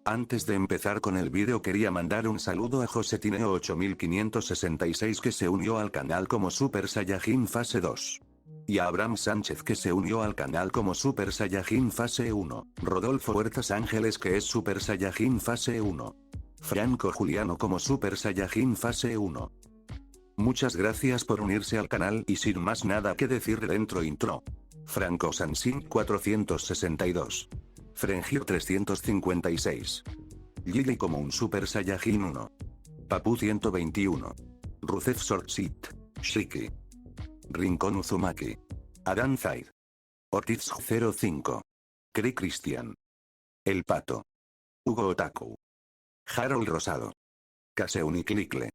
Antes de empezar con el vídeo quería mandar un saludo a Josetineo 8566 que se unió al canal como Super Saiyajin Fase 2. Y a Abraham Sánchez que se unió al canal como Super Saiyajin Fase 1, Rodolfo Huertas Ángeles que es Super Saiyajin Fase 1. Franco Juliano como Super Saiyajin Fase 1. Muchas gracias por unirse al canal y sin más nada que decir dentro intro. Franco Sansin 462. Frengir 356. Lily como un Super Saiyajin 1. Papu 121. Rusev Sortsit. Shiki. Rincón Uzumaki. Adán Zaid. Ortiz 05. Cri Cristian. El Pato. Hugo Otaku. Harold Rosado. Caseuni Clickle.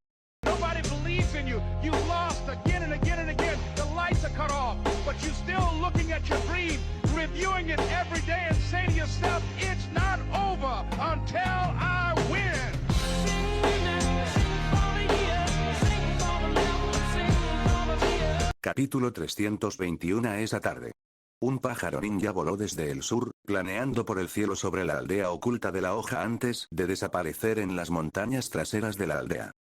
Nobody believes in you. You lost again and again and again. The lights are cut off, but you're still looking at your dream, reviewing it every day and saying to yourself, it's not over until I win. Capítulo 321 esa tarde. Un pájaro ninja voló desde el sur, planeando por el cielo sobre la aldea oculta de la hoja antes de desaparecer en las montañas traseras de la aldea.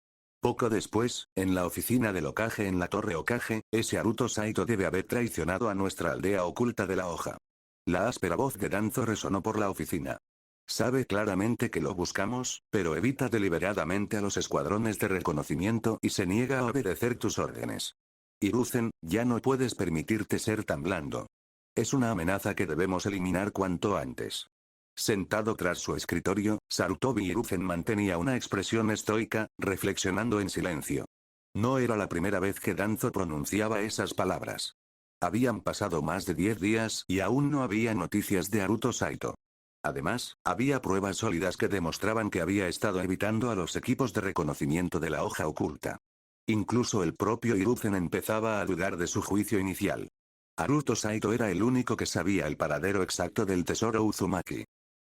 Poco después, en la oficina del Hokage en la Torre Hokage, ese Haruto Saito debe haber traicionado a nuestra aldea oculta de la hoja. La áspera voz de Danzo resonó por la oficina. Sabe claramente que lo buscamos, pero evita deliberadamente a los escuadrones de reconocimiento y se niega a obedecer tus órdenes. Hiruzen, ya no puedes permitirte ser tan blando. Es una amenaza que debemos eliminar cuanto antes. Sentado tras su escritorio, Sarutobi Hiruzen mantenía una expresión estoica, reflexionando en silencio. No era la primera vez que Danzo pronunciaba esas palabras. Habían pasado más de 10 días y aún no había noticias de Haruto Saito. Además, había pruebas sólidas que demostraban que había estado evitando a los equipos de reconocimiento de la hoja oculta. Incluso el propio Hiruzen empezaba a dudar de su juicio inicial. Haruto Saito era el único que sabía el paradero exacto del tesoro Uzumaki.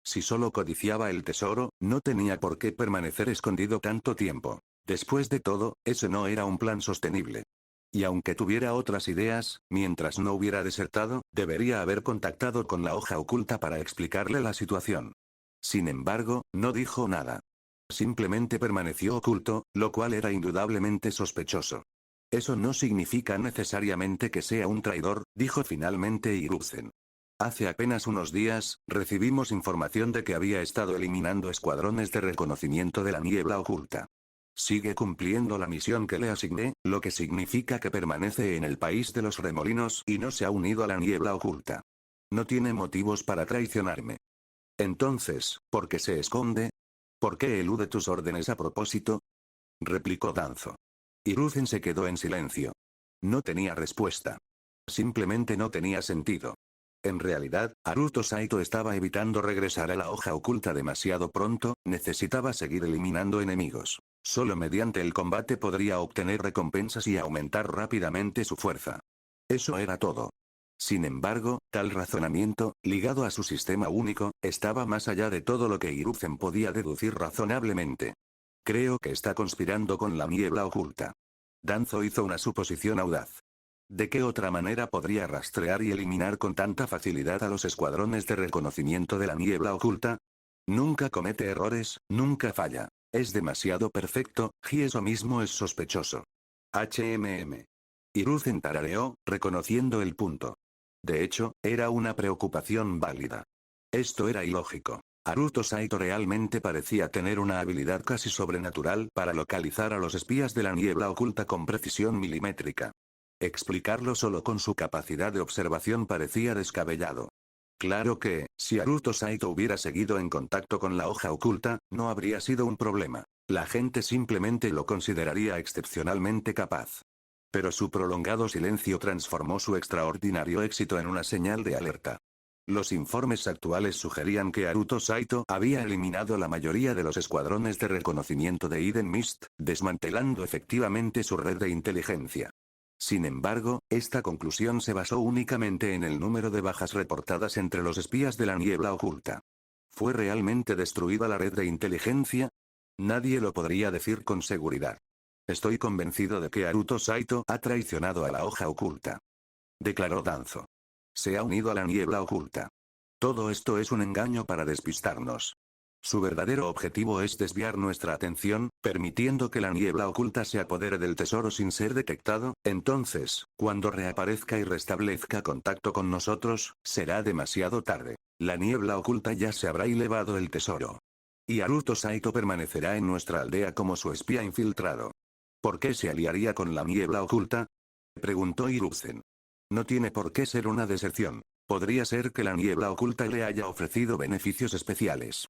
Si solo codiciaba el tesoro, no tenía por qué permanecer escondido tanto tiempo. Después de todo, ese no era un plan sostenible. Y aunque tuviera otras ideas, mientras no hubiera desertado, debería haber contactado con la hoja oculta para explicarle la situación. Sin embargo, no dijo nada. Simplemente permaneció oculto, lo cual era indudablemente sospechoso. Eso no significa necesariamente que sea un traidor, dijo finalmente Hiruzen. Hace apenas unos días, recibimos información de que había estado eliminando escuadrones de reconocimiento de la niebla oculta. Sigue cumpliendo la misión que le asigné, lo que significa que permanece en el país de los remolinos y no se ha unido a la niebla oculta. No tiene motivos para traicionarme. Entonces, ¿por qué se esconde? ¿Por qué elude tus órdenes a propósito? Replicó Danzo. Hiruzen se quedó en silencio. No tenía respuesta. Simplemente no tenía sentido. En realidad, Haruto Saito estaba evitando regresar a la hoja oculta demasiado pronto, necesitaba seguir eliminando enemigos. Solo mediante el combate podría obtener recompensas y aumentar rápidamente su fuerza. Eso era todo. Sin embargo, tal razonamiento, ligado a su sistema único, estaba más allá de todo lo que Hiruzen podía deducir razonablemente. Creo que está conspirando con la niebla oculta. Danzo hizo una suposición audaz. ¿De qué otra manera podría rastrear y eliminar con tanta facilidad a los escuadrones de reconocimiento de la niebla oculta? Nunca comete errores, nunca falla. Es demasiado perfecto, y eso mismo es sospechoso. Hiruzen tarareó, reconociendo el punto. De hecho, era una preocupación válida. Esto era ilógico. Haruto Saito realmente parecía tener una habilidad casi sobrenatural para localizar a los espías de la niebla oculta con precisión milimétrica. Explicarlo solo con su capacidad de observación parecía descabellado. Claro que, si Haruto Saito hubiera seguido en contacto con la hoja oculta, no habría sido un problema. La gente simplemente lo consideraría excepcionalmente capaz. Pero su prolongado silencio transformó su extraordinario éxito en una señal de alerta. Los informes actuales sugerían que Haruto Saito había eliminado la mayoría de los escuadrones de reconocimiento de Eden Mist, desmantelando efectivamente su red de inteligencia. Sin embargo, esta conclusión se basó únicamente en el número de bajas reportadas entre los espías de la niebla oculta. ¿Fue realmente destruida la red de inteligencia? Nadie lo podría decir con seguridad. Estoy convencido de que Haruto Saito ha traicionado a la hoja oculta. Declaró Danzo. Se ha unido a la niebla oculta. Todo esto es un engaño para despistarnos. Su verdadero objetivo es desviar nuestra atención, permitiendo que la niebla oculta se apodere del tesoro sin ser detectado. Entonces, cuando reaparezca y restablezca contacto con nosotros, será demasiado tarde. La niebla oculta ya se habrá llevado el tesoro. Y Haruto Saito permanecerá en nuestra aldea como su espía infiltrado. ¿Por qué se aliaría con la niebla oculta?, preguntó Hiruzen. No tiene por qué ser una deserción. Podría ser que la niebla oculta le haya ofrecido beneficios especiales.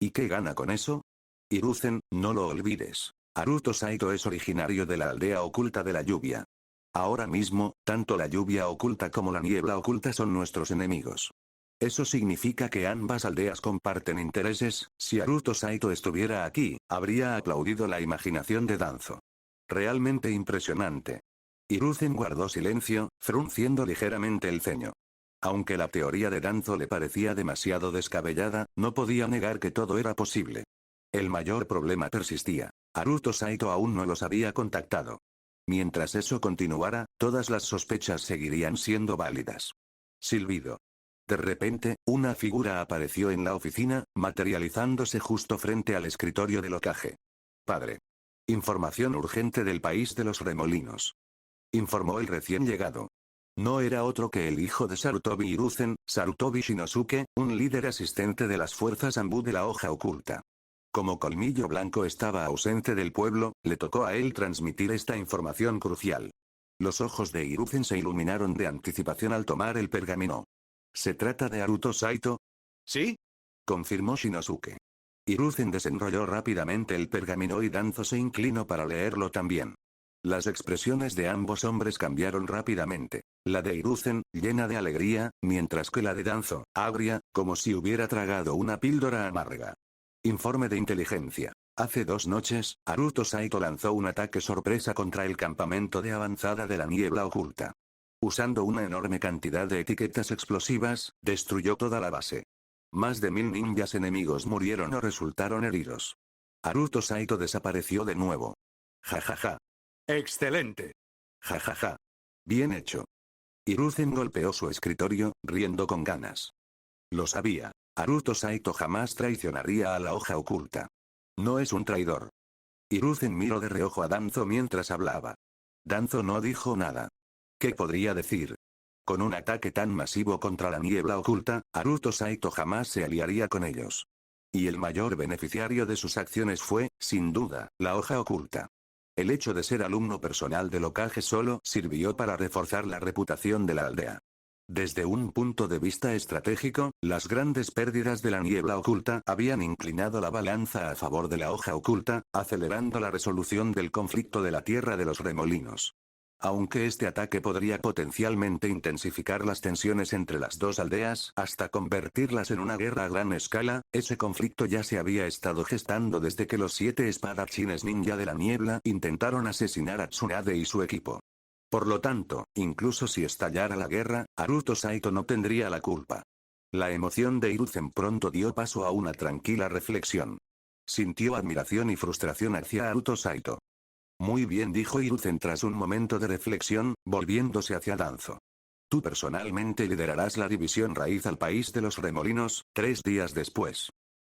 ¿Y qué gana con eso? Hiruzen, no lo olvides. Haruto Saito es originario de la aldea oculta de la lluvia. Ahora mismo, tanto la lluvia oculta como la niebla oculta son nuestros enemigos. Eso significa que ambas aldeas comparten intereses. Si Haruto Saito estuviera aquí, habría aplaudido la imaginación de Danzo. Realmente impresionante. Hiruzen guardó silencio, frunciendo ligeramente el ceño. Aunque la teoría de Danzo le parecía demasiado descabellada, no podía negar que todo era posible. El mayor problema persistía. Haruto Saito aún no los había contactado. Mientras eso continuara, todas las sospechas seguirían siendo válidas. Silbido. De repente, una figura apareció en la oficina, materializándose justo frente al escritorio del Hokage. Padre. Información urgente del país de los remolinos. Informó el recién llegado. No era otro que el hijo de Sarutobi Hiruzen, Sarutobi Shinosuke, un líder asistente de las fuerzas Anbu de la hoja oculta. Como Colmillo Blanco estaba ausente del pueblo, le tocó a él transmitir esta información crucial. Los ojos de Hiruzen se iluminaron de anticipación al tomar el pergamino. ¿Se trata de Haruto Saito? ¿Sí? Confirmó Shinosuke. Hiruzen desenrolló rápidamente el pergamino y Danzo se inclinó para leerlo también. Las expresiones de ambos hombres cambiaron rápidamente. La de Hiruzen, llena de alegría, mientras que la de Danzo, agria, como si hubiera tragado una píldora amarga. Informe de inteligencia. Hace 2 noches, Haruto Saito lanzó un ataque sorpresa contra el campamento de avanzada de la niebla oculta. Usando una enorme cantidad de etiquetas explosivas, destruyó toda la base. Más de 1000 ninjas enemigos murieron o resultaron heridos. Haruto Saito desapareció de nuevo. Jajaja. Excelente. Jajaja. Bien hecho. Hiruzen golpeó su escritorio, riendo con ganas. Lo sabía. Haruto Saito jamás traicionaría a la hoja oculta. No es un traidor. Hiruzen miró de reojo a Danzo mientras hablaba. Danzo no dijo nada. ¿Qué podría decir? Con un ataque tan masivo contra la niebla oculta, Haruto Saito jamás se aliaría con ellos. Y el mayor beneficiario de sus acciones fue, sin duda, la hoja oculta. El hecho de ser alumno personal del Hokage solo sirvió para reforzar la reputación de la aldea. Desde un punto de vista estratégico, las grandes pérdidas de la niebla oculta habían inclinado la balanza a favor de la hoja oculta, acelerando la resolución del conflicto de la tierra de los remolinos. Aunque este ataque podría potencialmente intensificar las tensiones entre las dos aldeas hasta convertirlas en una guerra a gran escala, ese conflicto ya se había estado gestando desde que los 7 espadachines ninja de la niebla intentaron asesinar a Tsunade y su equipo. Por lo tanto, incluso si estallara la guerra, Haruto Saito no tendría la culpa. La emoción de Hiruzen pronto dio paso a una tranquila reflexión. Sintió admiración y frustración hacia Haruto Saito. Muy bien, dijo Hiruzen tras un momento de reflexión, volviéndose hacia Danzo. Tú personalmente liderarás la división raíz al país de los remolinos. 3 días después.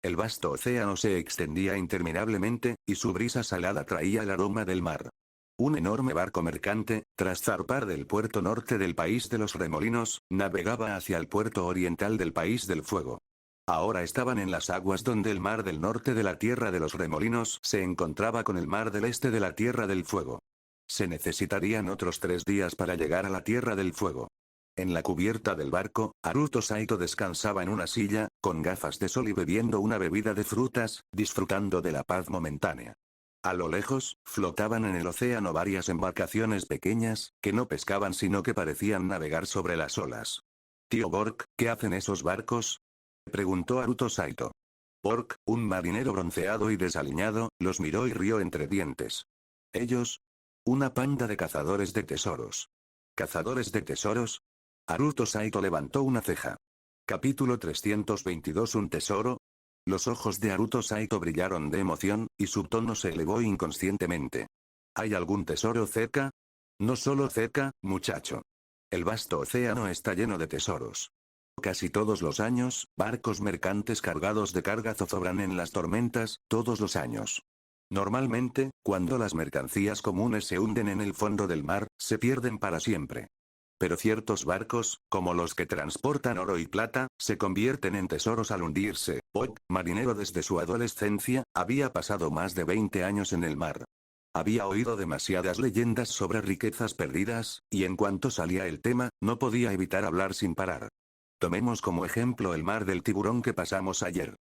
El vasto océano se extendía interminablemente, y su brisa salada traía el aroma del mar. Un enorme barco mercante, tras zarpar del puerto norte del país de los remolinos, navegaba hacia el puerto oriental del país del fuego. Ahora estaban en las aguas donde el mar del norte de la tierra de los remolinos se encontraba con el mar del este de la tierra del fuego. Se necesitarían otros 3 días para llegar a la tierra del fuego. En la cubierta del barco, Haruto Saito descansaba en una silla, con gafas de sol y bebiendo una bebida de frutas, disfrutando de la paz momentánea. A lo lejos, flotaban en el océano varias embarcaciones pequeñas, que no pescaban sino que parecían navegar sobre las olas. Tío Bork, ¿qué hacen esos barcos?, preguntó Haruto Saito. Bork, un marinero bronceado y desaliñado, los miró y rió entre dientes. ¿Ellos? Una panda de cazadores de tesoros. ¿Cazadores de tesoros? Haruto Saito levantó una ceja. Capítulo 322. ¿Un tesoro? Los ojos de Haruto Saito brillaron de emoción, y su tono se elevó inconscientemente. ¿Hay algún tesoro cerca? No solo cerca, muchacho. El vasto océano está lleno de tesoros. Casi todos los años, barcos mercantes cargados de carga zozobran en las tormentas, todos los años. Normalmente, cuando las mercancías comunes se hunden en el fondo del mar, se pierden para siempre. Pero ciertos barcos, como los que transportan oro y plata, se convierten en tesoros al hundirse. Bock, marinero desde su adolescencia, había pasado más de 20 años en el mar. Había oído demasiadas leyendas sobre riquezas perdidas, y en cuanto salía el tema, no podía evitar hablar sin parar. Tomemos como ejemplo el mar del Tiburón que pasamos ayer.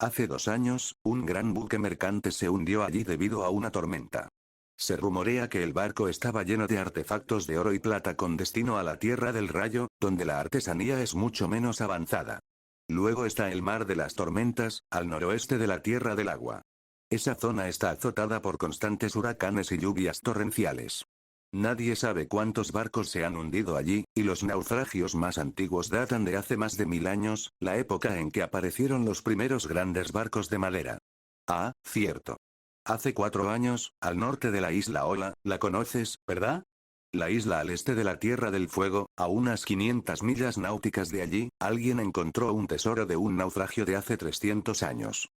Hace 2 años, un gran buque mercante se hundió allí debido a una tormenta. Se rumorea que el barco estaba lleno de artefactos de oro y plata con destino a la Tierra del Rayo, donde la artesanía es mucho menos avanzada. Luego está el mar de las tormentas, al noroeste de la Tierra del Agua. Esa zona está azotada por constantes huracanes y lluvias torrenciales. Nadie sabe cuántos barcos se han hundido allí, y los naufragios más antiguos datan de hace más de 1000 años, la época en que aparecieron los primeros grandes barcos de madera. Ah, cierto. Hace 4 años, al norte de la isla Ola, la conoces, ¿verdad? La isla al este de la Tierra del Fuego, a unas 500 millas náuticas de allí, alguien encontró un tesoro de un naufragio de hace 300 años.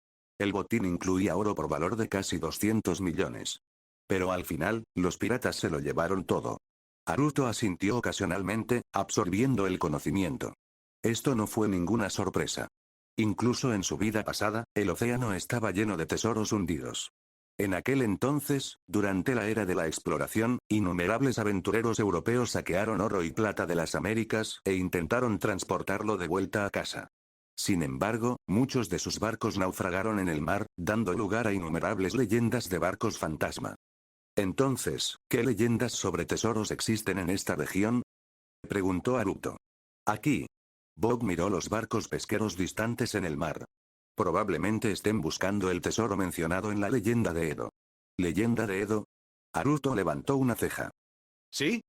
El botín incluía oro por valor de casi 200 millones. Pero al final, los piratas se lo llevaron todo. Haruto asintió ocasionalmente, absorbiendo el conocimiento. Esto no fue ninguna sorpresa. Incluso en su vida pasada, el océano estaba lleno de tesoros hundidos. En aquel entonces, durante la era de la exploración, innumerables aventureros europeos saquearon oro y plata de las Américas, e intentaron transportarlo de vuelta a casa. Sin embargo, muchos de sus barcos naufragaron en el mar, dando lugar a innumerables leyendas de barcos fantasma. Entonces, ¿qué leyendas sobre tesoros existen en esta región? Preguntó Haruto. Aquí. Bob miró los barcos pesqueros distantes en el mar. Probablemente estén buscando el tesoro mencionado en la leyenda de Edo. ¿Leyenda de Edo? Haruto levantó una ceja. ¿Sí?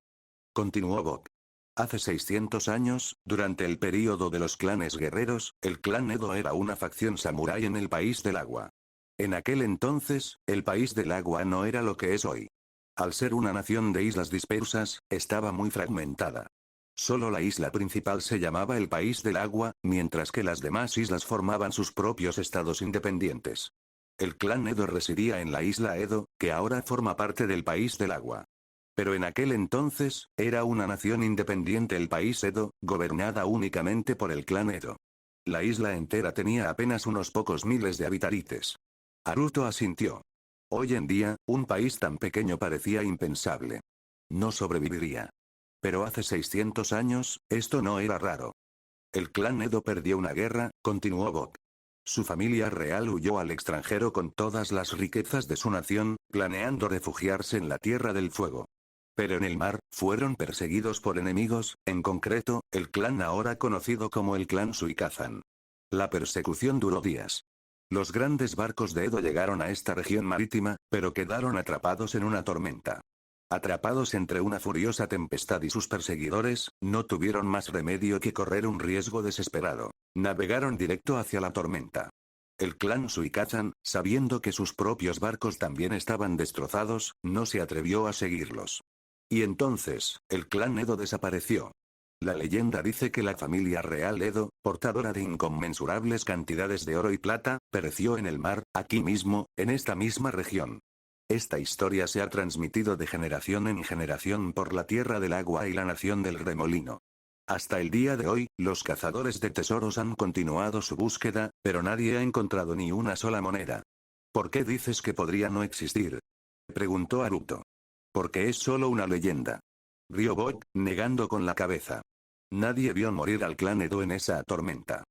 Continuó Bob. Hace 600 años, durante el período de los clanes guerreros, el clan Edo era una facción samurái en el País del Agua. En aquel entonces, el País del Agua no era lo que es hoy. Al ser una nación de islas dispersas, estaba muy fragmentada. Solo la isla principal se llamaba el País del Agua, mientras que las demás islas formaban sus propios estados independientes. El clan Edo residía en la isla Edo, que ahora forma parte del País del Agua. Pero en aquel entonces, era una nación independiente el País Edo, gobernada únicamente por el clan Edo. La isla entera tenía apenas unos pocos miles de habitantes. Haruto asintió. Hoy en día, un país tan pequeño parecía impensable. No sobreviviría. Pero hace 600 años, esto no era raro. El clan Edo perdió una guerra, continuó Bob. Su familia real huyó al extranjero con todas las riquezas de su nación, planeando refugiarse en la Tierra del Fuego. Pero en el mar, fueron perseguidos por enemigos, en concreto, el clan ahora conocido como el clan Suikazan. La persecución duró días. Los grandes barcos de Edo llegaron a esta región marítima, pero quedaron atrapados en una tormenta. Atrapados entre una furiosa tempestad y sus perseguidores, no tuvieron más remedio que correr un riesgo desesperado. Navegaron directo hacia la tormenta. El clan Suikazan, sabiendo que sus propios barcos también estaban destrozados, no se atrevió a seguirlos. Y entonces, el clan Edo desapareció. La leyenda dice que la familia real Edo, portadora de inconmensurables cantidades de oro y plata, pereció en el mar, aquí mismo, en esta misma región. Esta historia se ha transmitido de generación en generación por la Tierra del Agua y la Nación del Remolino. Hasta el día de hoy, los cazadores de tesoros han continuado su búsqueda, pero nadie ha encontrado ni una sola moneda. ¿Por qué dices que podría no existir? Preguntó Haruto. Porque es solo una leyenda. Rió Bob, negando con la cabeza. Nadie vio morir al clan Edo en esa tormenta.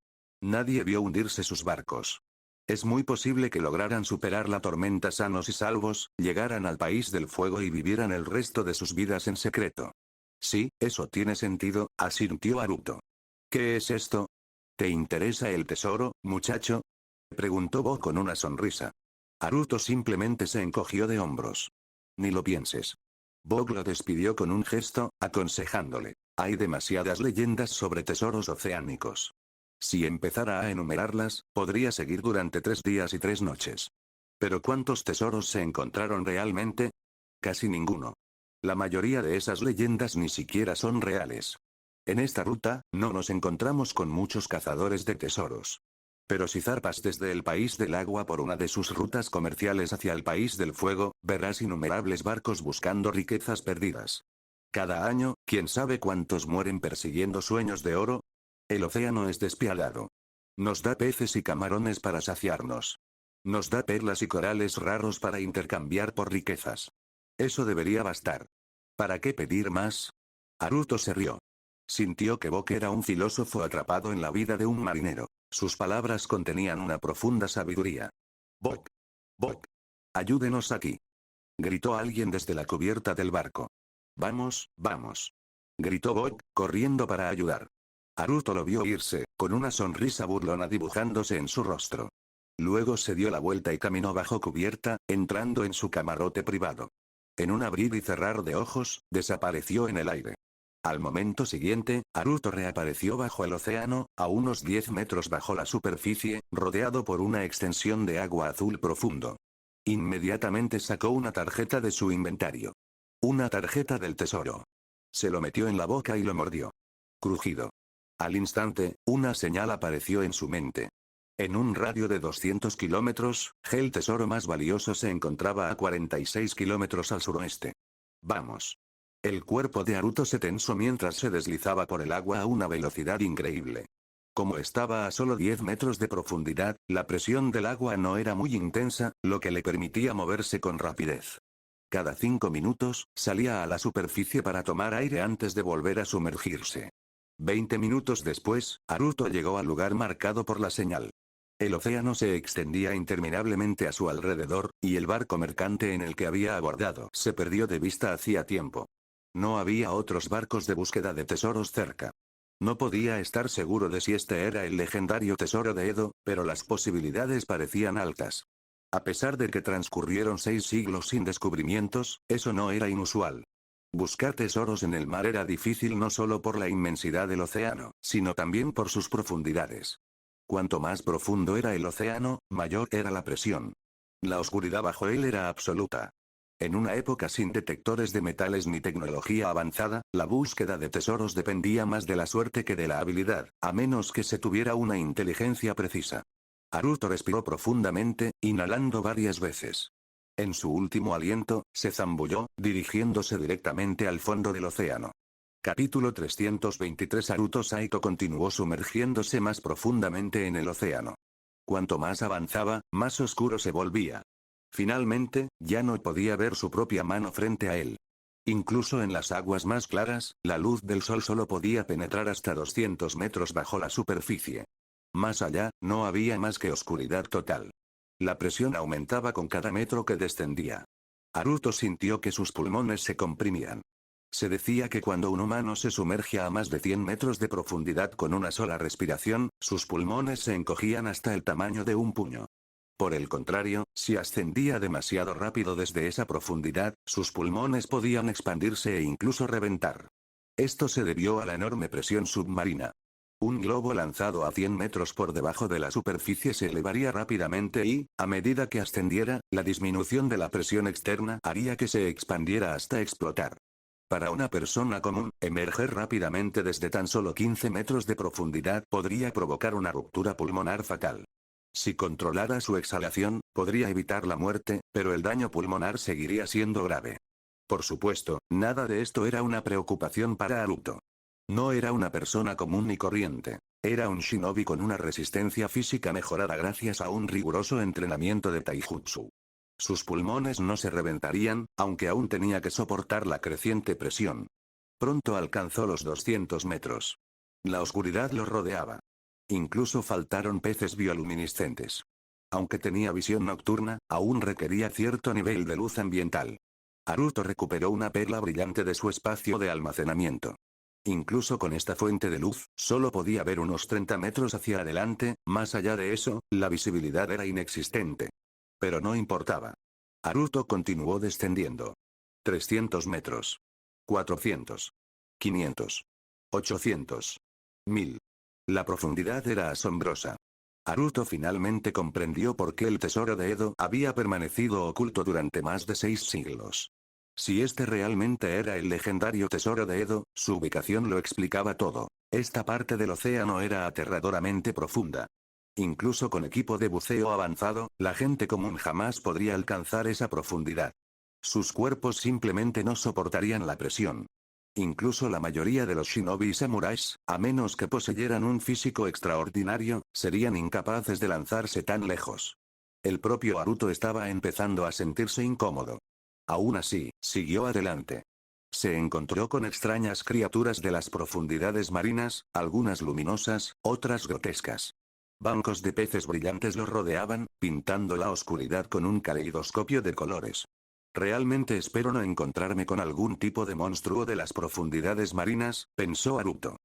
Nadie vio hundirse sus barcos. Es muy posible que lograran superar la tormenta sanos y salvos, llegaran al País del Fuego y vivieran el resto de sus vidas en secreto. Sí, eso tiene sentido, asintió Haruto. ¿Qué es esto? ¿Te interesa el tesoro, muchacho? Preguntó Bob con una sonrisa. Haruto simplemente se encogió de hombros. Ni lo pienses. Bob lo despidió con un gesto, aconsejándole. Hay demasiadas leyendas sobre tesoros oceánicos. Si empezara a enumerarlas, podría seguir durante 3 días y 3 noches. ¿Pero cuántos tesoros se encontraron realmente? Casi ninguno. La mayoría de esas leyendas ni siquiera son reales. En esta ruta, no nos encontramos con muchos cazadores de tesoros. Pero si zarpas desde el país del agua por una de sus rutas comerciales hacia el país del fuego, verás innumerables barcos buscando riquezas perdidas. Cada año, quién sabe cuántos mueren persiguiendo sueños de oro. El océano es despiadado. Nos da peces y camarones para saciarnos. Nos da perlas y corales raros para intercambiar por riquezas. Eso debería bastar. ¿Para qué pedir más? Haruto se rió. Sintió que Bok era un filósofo atrapado en la vida de un marinero. Sus palabras contenían una profunda sabiduría. Bok. Bok. Ayúdenos aquí. Gritó alguien desde la cubierta del barco. Vamos, vamos. Gritó Bok, corriendo para ayudar. Haruto lo vio irse, con una sonrisa burlona dibujándose en su rostro. Luego se dio la vuelta y caminó bajo cubierta, entrando en su camarote privado. En un abrir y cerrar de ojos, desapareció en el aire. Al momento siguiente, Haruto reapareció bajo el océano, a unos 10 metros bajo la superficie, rodeado por una extensión de agua azul profundo. Inmediatamente sacó una tarjeta de su inventario. Una tarjeta del tesoro. Se lo metió en la boca y lo mordió. Crujido. Al instante, una señal apareció en su mente. En un radio de 200 kilómetros, el tesoro más valioso se encontraba a 46 kilómetros al suroeste. Vamos. El cuerpo de Haruto se tensó mientras se deslizaba por el agua a una velocidad increíble. Como estaba a solo 10 metros de profundidad, la presión del agua no era muy intensa, lo que le permitía moverse con rapidez. Cada 5 minutos, salía a la superficie para tomar aire antes de volver a sumergirse. 20 minutos después, Haruto llegó al lugar marcado por la señal. El océano se extendía interminablemente a su alrededor, y el barco mercante en el que había abordado se perdió de vista hacía tiempo. No había otros barcos de búsqueda de tesoros cerca. No podía estar seguro de si este era el legendario tesoro de Edo, pero las posibilidades parecían altas. A pesar de que transcurrieron 6 siglos sin descubrimientos, eso no era inusual. Buscar tesoros en el mar era difícil no solo por la inmensidad del océano, sino también por sus profundidades. Cuanto más profundo era el océano, mayor era la presión. La oscuridad bajo él era absoluta. En una época sin detectores de metales ni tecnología avanzada, la búsqueda de tesoros dependía más de la suerte que de la habilidad, a menos que se tuviera una inteligencia precisa. Haruto respiró profundamente, inhalando varias veces. En su último aliento, se zambulló, dirigiéndose directamente al fondo del océano. Capítulo 323. Haruto Saito continuó sumergiéndose más profundamente en el océano. Cuanto más avanzaba, más oscuro se volvía. Finalmente, ya no podía ver su propia mano frente a él. Incluso en las aguas más claras, la luz del sol solo podía penetrar hasta 200 metros bajo la superficie. Más allá, no había más que oscuridad total. La presión aumentaba con cada metro que descendía. Haruto sintió que sus pulmones se comprimían. Se decía que cuando un humano se sumerge a más de 100 metros de profundidad con una sola respiración, sus pulmones se encogían hasta el tamaño de un puño. Por el contrario, si ascendía demasiado rápido desde esa profundidad, sus pulmones podían expandirse e incluso reventar. Esto se debió a la enorme presión submarina. Un globo lanzado a 100 metros por debajo de la superficie se elevaría rápidamente y, a medida que ascendiera, la disminución de la presión externa haría que se expandiera hasta explotar. Para una persona común, emerger rápidamente desde tan solo 15 metros de profundidad podría provocar una ruptura pulmonar fatal. Si controlara su exhalación, podría evitar la muerte, pero el daño pulmonar seguiría siendo grave. Por supuesto, nada de esto era una preocupación para Haruto. No era una persona común ni corriente. Era un shinobi con una resistencia física mejorada gracias a un riguroso entrenamiento de taijutsu. Sus pulmones no se reventarían, aunque aún tenía que soportar la creciente presión. Pronto alcanzó los 200 metros. La oscuridad lo rodeaba. Incluso faltaron peces bioluminiscentes. Aunque tenía visión nocturna, aún requería cierto nivel de luz ambiental. Haruto recuperó una perla brillante de su espacio de almacenamiento. Incluso con esta fuente de luz, solo podía ver unos 30 metros hacia adelante, más allá de eso, la visibilidad era inexistente. Pero no importaba. Haruto continuó descendiendo. 300 metros. 400. 500. 800. 1000. La profundidad era asombrosa. Haruto finalmente comprendió por qué el tesoro de Edo había permanecido oculto durante más de 6 siglos. Si este realmente era el legendario tesoro de Edo, su ubicación lo explicaba todo. Esta parte del océano era aterradoramente profunda. Incluso con equipo de buceo avanzado, la gente común jamás podría alcanzar esa profundidad. Sus cuerpos simplemente no soportarían la presión. Incluso la mayoría de los shinobi y samuráis, a menos que poseyeran un físico extraordinario, serían incapaces de lanzarse tan lejos. El propio Haruto estaba empezando a sentirse incómodo. Aún así, siguió adelante. Se encontró con extrañas criaturas de las profundidades marinas, algunas luminosas, otras grotescas. Bancos de peces brillantes los rodeaban, pintando la oscuridad con un caleidoscopio de colores. Realmente espero no encontrarme con algún tipo de monstruo de las profundidades marinas, pensó Haruto.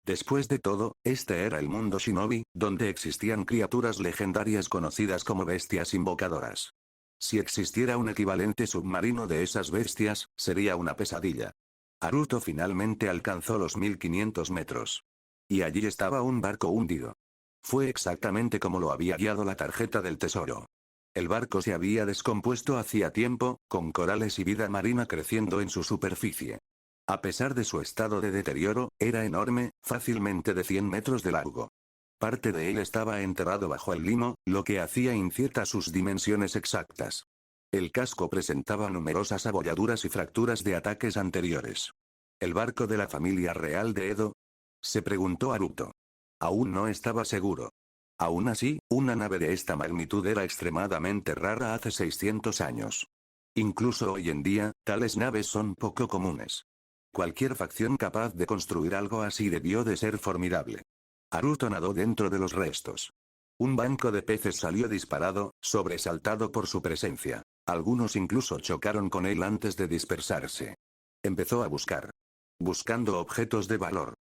Después de todo, este era el mundo shinobi, donde existían criaturas legendarias conocidas como bestias invocadoras. Si existiera un equivalente submarino de esas bestias, sería una pesadilla. Haruto finalmente alcanzó los 1500 metros. Y allí estaba un barco hundido. Fue exactamente como lo había guiado la tarjeta del tesoro. El barco se había descompuesto hacía tiempo, con corales y vida marina creciendo en su superficie. A pesar de su estado de deterioro, era enorme, fácilmente de 100 metros de largo. Parte de él estaba enterrado bajo el limo, lo que hacía inciertas sus dimensiones exactas. El casco presentaba numerosas abolladuras y fracturas de ataques anteriores. ¿El barco de la familia real de Edo? Se preguntó Haruto. Aún no estaba seguro. Aún así, una nave de esta magnitud era extremadamente rara hace 600 años. Incluso hoy en día, tales naves son poco comunes. Cualquier facción capaz de construir algo así debió de ser formidable. Haruto nadó dentro de los restos. Un banco de peces salió disparado, sobresaltado por su presencia. Algunos incluso chocaron con él antes de dispersarse. Empezó a buscar. Buscando objetos de valor.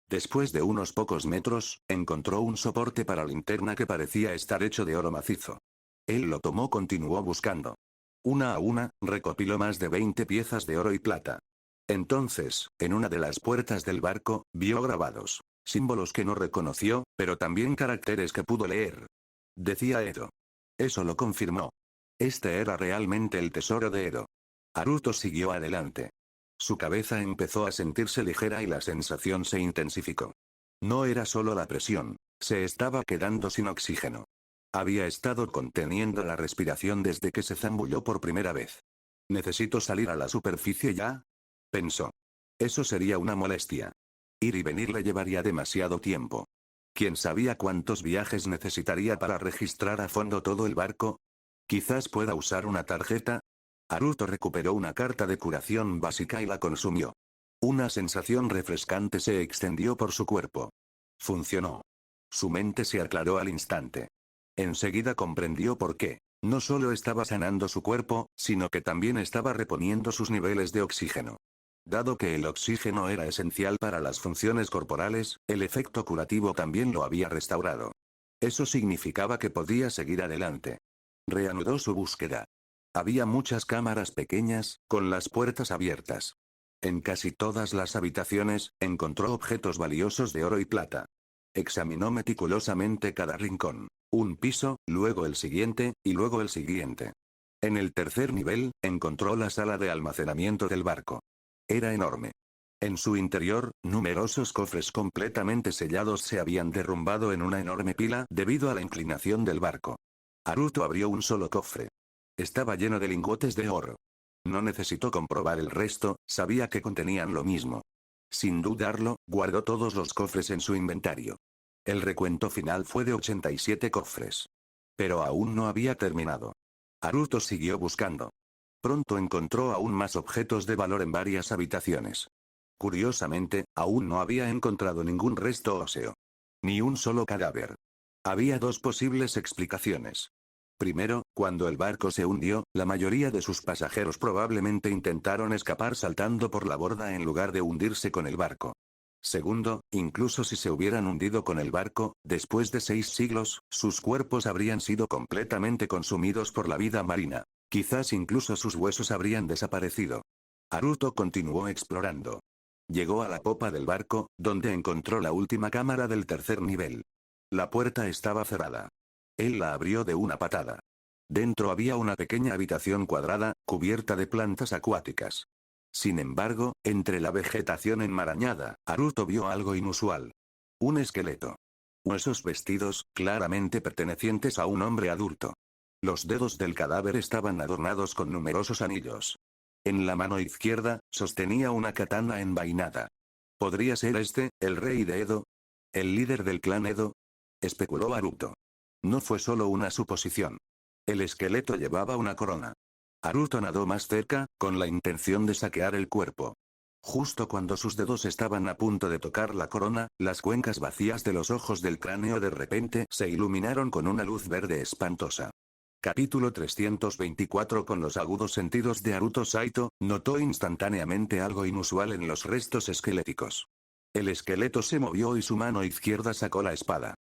Después de unos pocos metros, encontró un soporte para linterna que parecía estar hecho de oro macizo. Él lo tomó, continuó buscando. Una a una, recopiló más de 20 piezas de oro y plata. Entonces, en una de las puertas del barco, vio grabados. Símbolos que no reconoció, pero también caracteres que pudo leer. Decía Edo. Eso lo confirmó. Este era realmente el tesoro de Edo. Haruto siguió adelante. Su cabeza empezó a sentirse ligera y la sensación se intensificó. No era solo la presión, se estaba quedando sin oxígeno. Había estado conteniendo la respiración desde que se zambulló por primera vez. ¿Necesito salir a la superficie ya?, pensó. Eso sería una molestia. Ir y venir le llevaría demasiado tiempo. ¿Quién sabía cuántos viajes necesitaría para registrar a fondo todo el barco? Quizás pueda usar una tarjeta. Haruto recuperó una carta de curación básica y la consumió. Una sensación refrescante se extendió por su cuerpo. Funcionó. Su mente se aclaró al instante. Enseguida comprendió por qué. No solo estaba sanando su cuerpo, sino que también estaba reponiendo sus niveles de oxígeno. Dado que el oxígeno era esencial para las funciones corporales, el efecto curativo también lo había restaurado. Eso significaba que podía seguir adelante. Reanudó su búsqueda. Había muchas cámaras pequeñas, con las puertas abiertas. En casi todas las habitaciones, encontró objetos valiosos de oro y plata. Examinó meticulosamente cada rincón. Un piso, luego el siguiente, y luego el siguiente. En el tercer nivel, encontró la sala de almacenamiento del barco. Era enorme. En su interior, numerosos cofres completamente sellados se habían derrumbado en una enorme pila debido a la inclinación del barco. Haruto abrió un solo cofre. Estaba lleno de lingotes de oro. No necesitó comprobar el resto, sabía que contenían lo mismo. Sin dudarlo, guardó todos los cofres en su inventario. El recuento final fue de 87 cofres. Pero aún no había terminado. Haruto siguió buscando. Pronto encontró aún más objetos de valor en varias habitaciones. Curiosamente, aún no había encontrado ningún resto óseo. Ni un solo cadáver. Había dos posibles explicaciones. Primero, cuando el barco se hundió, la mayoría de sus pasajeros probablemente intentaron escapar saltando por la borda en lugar de hundirse con el barco. Segundo, incluso si se hubieran hundido con el barco, después de 6 siglos, sus cuerpos habrían sido completamente consumidos por la vida marina. Quizás incluso sus huesos habrían desaparecido. Haruto continuó explorando. Llegó a la popa del barco, donde encontró la última cámara del tercer nivel. La puerta estaba cerrada. Él la abrió de una patada. Dentro había una pequeña habitación cuadrada, cubierta de plantas acuáticas. Sin embargo, entre la vegetación enmarañada, Haruto vio algo inusual. Un esqueleto. Huesos vestidos, claramente pertenecientes a un hombre adulto. Los dedos del cadáver estaban adornados con numerosos anillos. En la mano izquierda, sostenía una katana envainada. ¿Podría ser este, el rey de Edo? ¿El líder del clan Edo? Especuló Haruto. No fue solo una suposición. El esqueleto llevaba una corona. Haruto nadó más cerca, con la intención de saquear el cuerpo. Justo cuando sus dedos estaban a punto de tocar la corona, las cuencas vacías de los ojos del cráneo de repente se iluminaron con una luz verde espantosa. Capítulo 324. Con los agudos sentidos de Haruto, Saito notó instantáneamente algo inusual en los restos esqueléticos. El esqueleto se movió y su mano izquierda sacó la espada.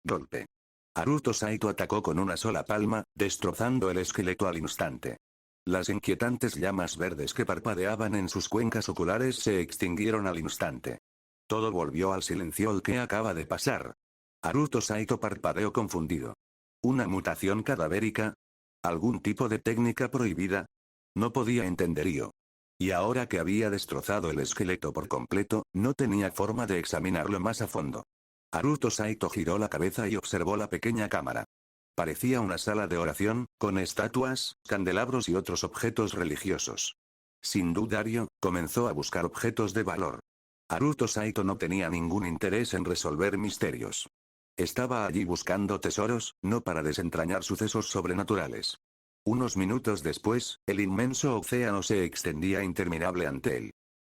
Golpe. Haruto Saito atacó con una sola palma, destrozando el esqueleto al instante. Las inquietantes llamas verdes que parpadeaban en sus cuencas oculares se extinguieron al instante. Todo volvió al silencio. ¿Qué acaba de pasar? Haruto Saito parpadeó confundido. ¿Una mutación cadavérica? ¿Algún tipo de técnica prohibida? No podía entenderío. Y ahora que había destrozado el esqueleto por completo, no tenía forma de examinarlo más a fondo. Haruto Saito giró la cabeza y observó la pequeña cámara. Parecía una sala de oración, con estatuas, candelabros y otros objetos religiosos. Sin dudario, comenzó a buscar objetos de valor. Haruto Saito no tenía ningún interés en resolver misterios. Estaba allí buscando tesoros, no para desentrañar sucesos sobrenaturales. Unos minutos después, el inmenso océano se extendía interminable ante él.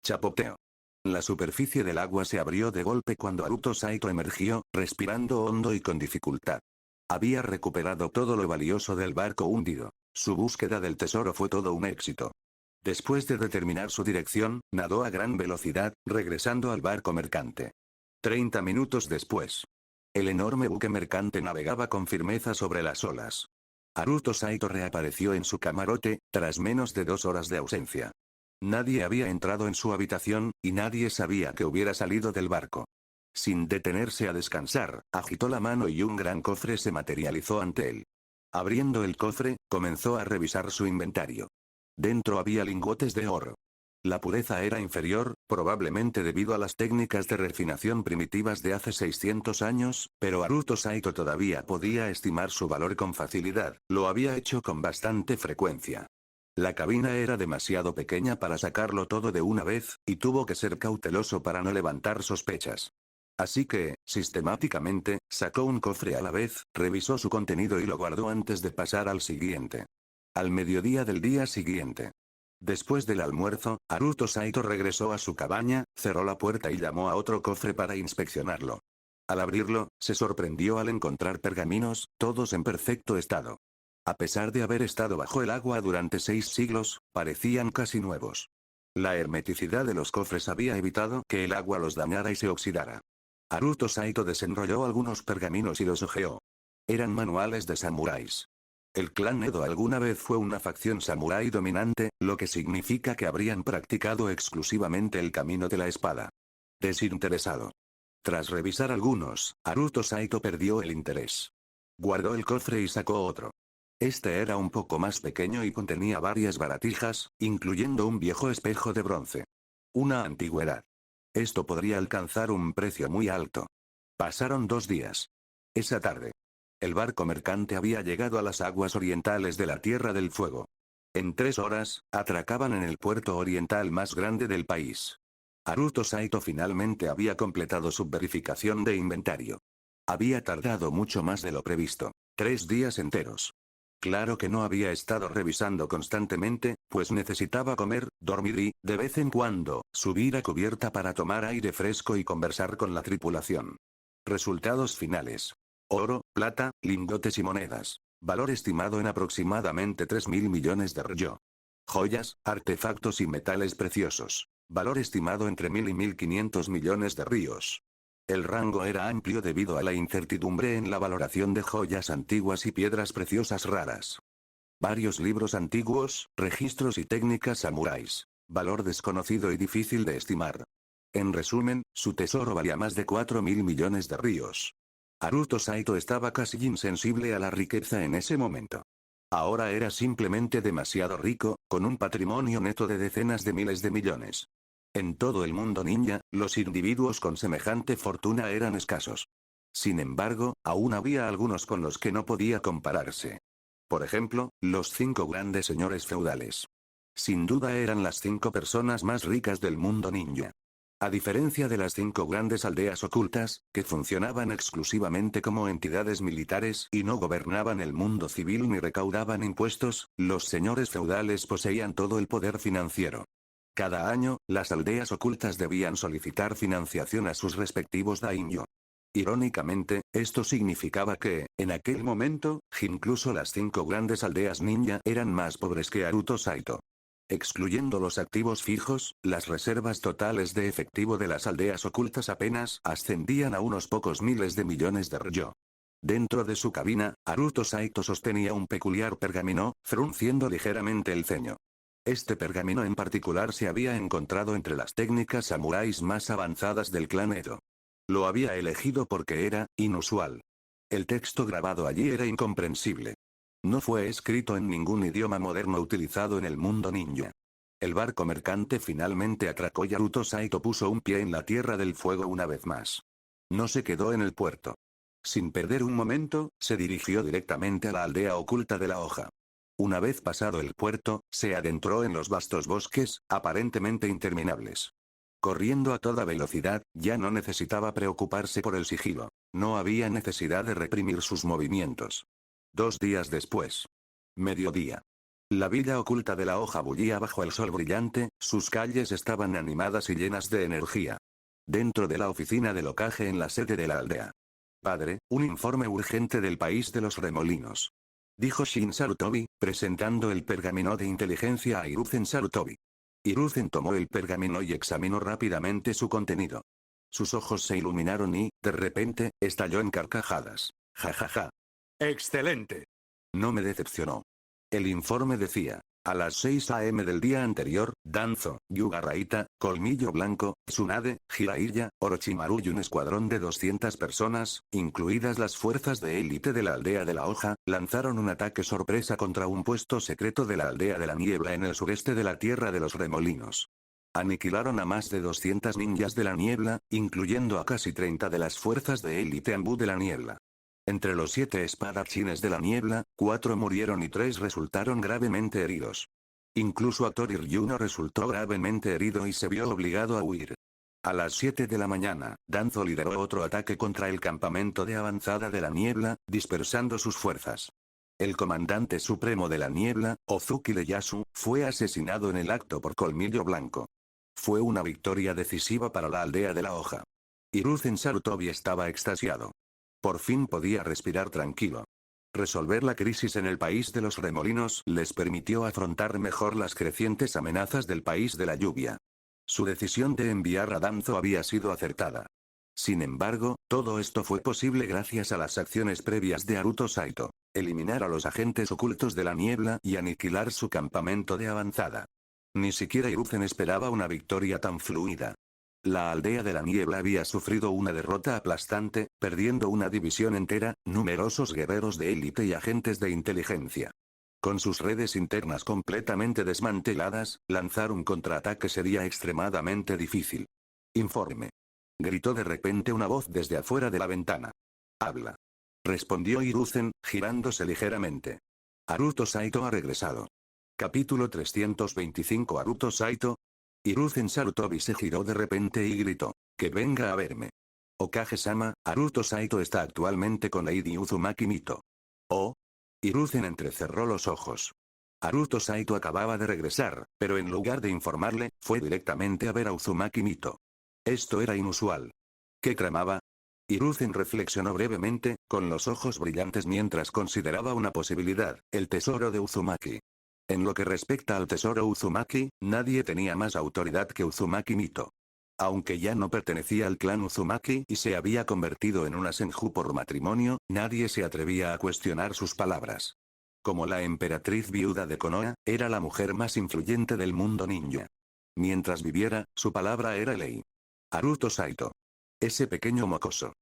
Chapoteo. La superficie del agua se abrió de golpe cuando Haruto Saito emergió, respirando hondo y con dificultad. Había recuperado todo lo valioso del barco hundido. Su búsqueda del tesoro fue todo un éxito. Después de determinar su dirección, nadó a gran velocidad, regresando al barco mercante. 30 minutos después. El enorme buque mercante navegaba con firmeza sobre las olas. Haruto Saito reapareció en su camarote, tras menos de 2 horas de ausencia. Nadie había entrado en su habitación, y nadie sabía que hubiera salido del barco. Sin detenerse a descansar, agitó la mano y un gran cofre se materializó ante él. Abriendo el cofre, comenzó a revisar su inventario. Dentro había lingotes de oro. La pureza era inferior, probablemente debido a las técnicas de refinación primitivas de hace 600 años, pero Haruto Saito todavía podía estimar su valor con facilidad, lo había hecho con bastante frecuencia. La cabina era demasiado pequeña para sacarlo todo de una vez, y tuvo que ser cauteloso para no levantar sospechas. Así que, sistemáticamente, sacó un cofre a la vez, revisó su contenido y lo guardó antes de pasar al siguiente. Al mediodía del día siguiente. Después del almuerzo, Haruto Saito regresó a su cabaña, cerró la puerta y llamó a otro cofre para inspeccionarlo. Al abrirlo, se sorprendió al encontrar pergaminos, todos en perfecto estado. A pesar de haber estado bajo el agua durante 6 siglos, parecían casi nuevos. La hermeticidad de los cofres había evitado que el agua los dañara y se oxidara. Haruto Saito desenrolló algunos pergaminos y los hojeó. Eran manuales de samuráis. El clan Edo alguna vez fue una facción samurái dominante, lo que significa que habrían practicado exclusivamente el camino de la espada. Desinteresado. Tras revisar algunos, Haruto Saito perdió el interés. Guardó el cofre y sacó otro. Este era un poco más pequeño y contenía varias baratijas, incluyendo un viejo espejo de bronce. Una antigüedad. Esto podría alcanzar un precio muy alto. Pasaron 2 días. Esa tarde. El barco mercante había llegado a las aguas orientales de la Tierra del Fuego. En 3 horas, atracaban en el puerto oriental más grande del país. Haruto Saito finalmente había completado su verificación de inventario. Había tardado mucho más de lo previsto. 3 días enteros. Claro que no había estado revisando constantemente, pues necesitaba comer, dormir y, de vez en cuando, subir a cubierta para tomar aire fresco y conversar con la tripulación. Resultados finales. Oro, plata, lingotes y monedas. Valor estimado en aproximadamente 3.000 millones de ryo. Joyas, artefactos y metales preciosos. Valor estimado entre 1.000 y 1.500 millones de ryos. El rango era amplio debido a la incertidumbre en la valoración de joyas antiguas y piedras preciosas raras. Varios libros antiguos, registros y técnicas samuráis. Valor desconocido y difícil de estimar. En resumen, su tesoro valía más de 4.000 millones de ryos. Haruto Saito estaba casi insensible a la riqueza en ese momento. Ahora era simplemente demasiado rico, con un patrimonio neto de decenas de miles de millones. En todo el mundo ninja, los individuos con semejante fortuna eran escasos. Sin embargo, aún había algunos con los que no podía compararse. Por ejemplo, los 5 grandes señores feudales. Sin duda eran las 5 personas más ricas del mundo ninja. A diferencia de las 5 grandes aldeas ocultas, que funcionaban exclusivamente como entidades militares y no gobernaban el mundo civil ni recaudaban impuestos, los señores feudales poseían todo el poder financiero. Cada año, las aldeas ocultas debían solicitar financiación a sus respectivos daimyo. Irónicamente, esto significaba que, en aquel momento, incluso las 5 grandes aldeas ninja eran más pobres que Naruto Saito. Excluyendo los activos fijos, las reservas totales de efectivo de las aldeas ocultas apenas ascendían a unos pocos miles de millones de ryo. Dentro de su cabina, Naruto Saito sostenía un peculiar pergamino, frunciendo ligeramente el ceño. Este pergamino en particular se había encontrado entre las técnicas samuráis más avanzadas del clan Edo. Lo había elegido porque era inusual. El texto grabado allí era incomprensible. No fue escrito en ningún idioma moderno utilizado en el mundo ninja. El barco mercante finalmente atracó y Naruto Saito puso un pie en la Tierra del Fuego una vez más. No se quedó en el puerto. Sin perder un momento, se dirigió directamente a la aldea oculta de la hoja. Una vez pasado el puerto, se adentró en los vastos bosques, aparentemente interminables. Corriendo a toda velocidad, ya no necesitaba preocuparse por el sigilo. No había necesidad de reprimir sus movimientos. 2 días después. Mediodía. La villa oculta de la hoja bullía bajo el sol brillante, sus calles estaban animadas y llenas de energía. Dentro de la oficina de locaje en la sede de la aldea. Padre, un informe urgente del país de los remolinos. Dijo Shin Sarutobi, presentando el pergamino de inteligencia a Hiruzen Sarutobi. Hiruzen tomó el pergamino y examinó rápidamente su contenido. Sus ojos se iluminaron y, de repente, estalló en carcajadas. Ja ja ja. ¡Excelente! No me decepcionó. El informe decía, a las 6 a.m. del día anterior, Danzo, Yuga Raita, Colmillo Blanco, Tsunade, Jiraiya, Orochimaru y un escuadrón de 200 personas, incluidas las fuerzas de élite de la aldea de la hoja, lanzaron un ataque sorpresa contra un puesto secreto de la aldea de la niebla en el sureste de la tierra de los remolinos. Aniquilaron a más de 200 ninjas de la niebla, incluyendo a casi 30 de las fuerzas de élite Anbu de la niebla. Entre los 7 espadachines de la niebla, 4 murieron y 3 resultaron gravemente heridos. Incluso Hattori Ryuno resultó gravemente herido y se vio obligado a huir. A las 7 de la mañana, Danzo lideró otro ataque contra el campamento de avanzada de la niebla, dispersando sus fuerzas. El comandante supremo de la niebla, Ozuki Ieyasu, fue asesinado en el acto por Colmillo Blanco. Fue una victoria decisiva para la aldea de la hoja. Hiruzen Sarutobi estaba extasiado. Por fin podía respirar tranquilo. Resolver la crisis en el país de los remolinos les permitió afrontar mejor las crecientes amenazas del país de la lluvia. Su decisión de enviar a Danzo había sido acertada. Sin embargo, todo esto fue posible gracias a las acciones previas de Naruto Saito. Eliminar a los agentes ocultos de la niebla y aniquilar su campamento de avanzada. Ni siquiera Hiruzen esperaba una victoria tan fluida. La aldea de la niebla había sufrido una derrota aplastante, perdiendo una división entera, numerosos guerreros de élite y agentes de inteligencia. Con sus redes internas completamente desmanteladas, lanzar un contraataque sería extremadamente difícil. Informe. Gritó de repente una voz desde afuera de la ventana. Habla. Respondió Hiruzen, girándose ligeramente. Naruto Saito ha regresado. Capítulo 325. Naruto Saito. Hiruzen Sarutobi se giró de repente y gritó, que venga a verme. Okage-sama, Naruto Saito está actualmente con Lady Uzumaki Mito. Oh. Hiruzen entrecerró los ojos. Naruto Saito acababa de regresar, pero en lugar de informarle, fue directamente a ver a Uzumaki Mito. Esto era inusual. ¿Qué tramaba? Hiruzen reflexionó brevemente, con los ojos brillantes mientras consideraba una posibilidad, el tesoro de Uzumaki. En lo que respecta al tesoro Uzumaki, nadie tenía más autoridad que Uzumaki Mito. Aunque ya no pertenecía al clan Uzumaki y se había convertido en una senju por matrimonio, nadie se atrevía a cuestionar sus palabras. Como la emperatriz viuda de Konoha, era la mujer más influyente del mundo ninja. Mientras viviera, su palabra era ley. Naruto Saito. Ese pequeño mocoso.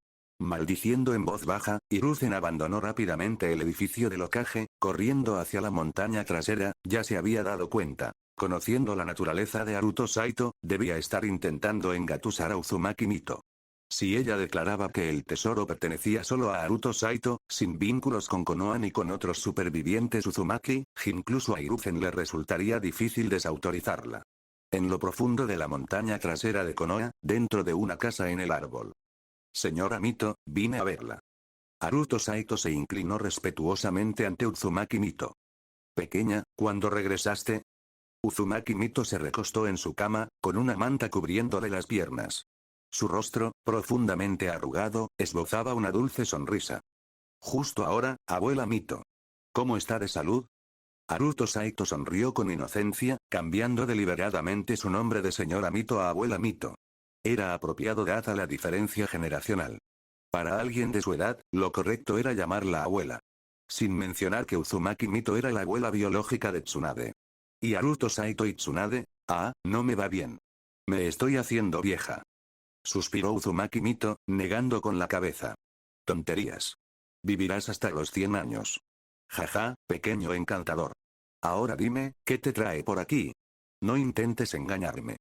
Maldiciendo en voz baja, Hiruzen abandonó rápidamente el edificio del Hokage, corriendo hacia la montaña trasera. Ya se había dado cuenta. Conociendo la naturaleza de Haruto Saito, debía estar intentando engatusar a Uzumaki Mito. Si ella declaraba que el tesoro pertenecía solo a Haruto Saito, sin vínculos con Konoha ni con otros supervivientes Uzumaki, incluso a Hiruzen le resultaría difícil desautorizarla. En lo profundo de la montaña trasera de Konoha, dentro de una casa en el árbol. Señora Mito, vine a verla. Haruto Saito se inclinó respetuosamente ante Uzumaki Mito. Pequeña, ¿cuándo regresaste? Uzumaki Mito se recostó en su cama, con una manta cubriéndole las piernas. Su rostro, profundamente arrugado, esbozaba una dulce sonrisa. Justo ahora, abuela Mito. ¿Cómo está de salud? Haruto Saito sonrió con inocencia, cambiando deliberadamente su nombre de señora Mito a abuela Mito. Era apropiado dada la diferencia generacional. Para alguien de su edad, lo correcto era llamarla abuela. Sin mencionar que Uzumaki Mito era la abuela biológica de Tsunade. ¿Y Haruto Saito y Tsunade? No me va bien. Me estoy haciendo vieja. Suspiró Uzumaki Mito, negando con la cabeza. Tonterías. Vivirás hasta los 100 años. Jaja, pequeño encantador. Ahora dime, ¿qué te trae por aquí? No intentes engañarme.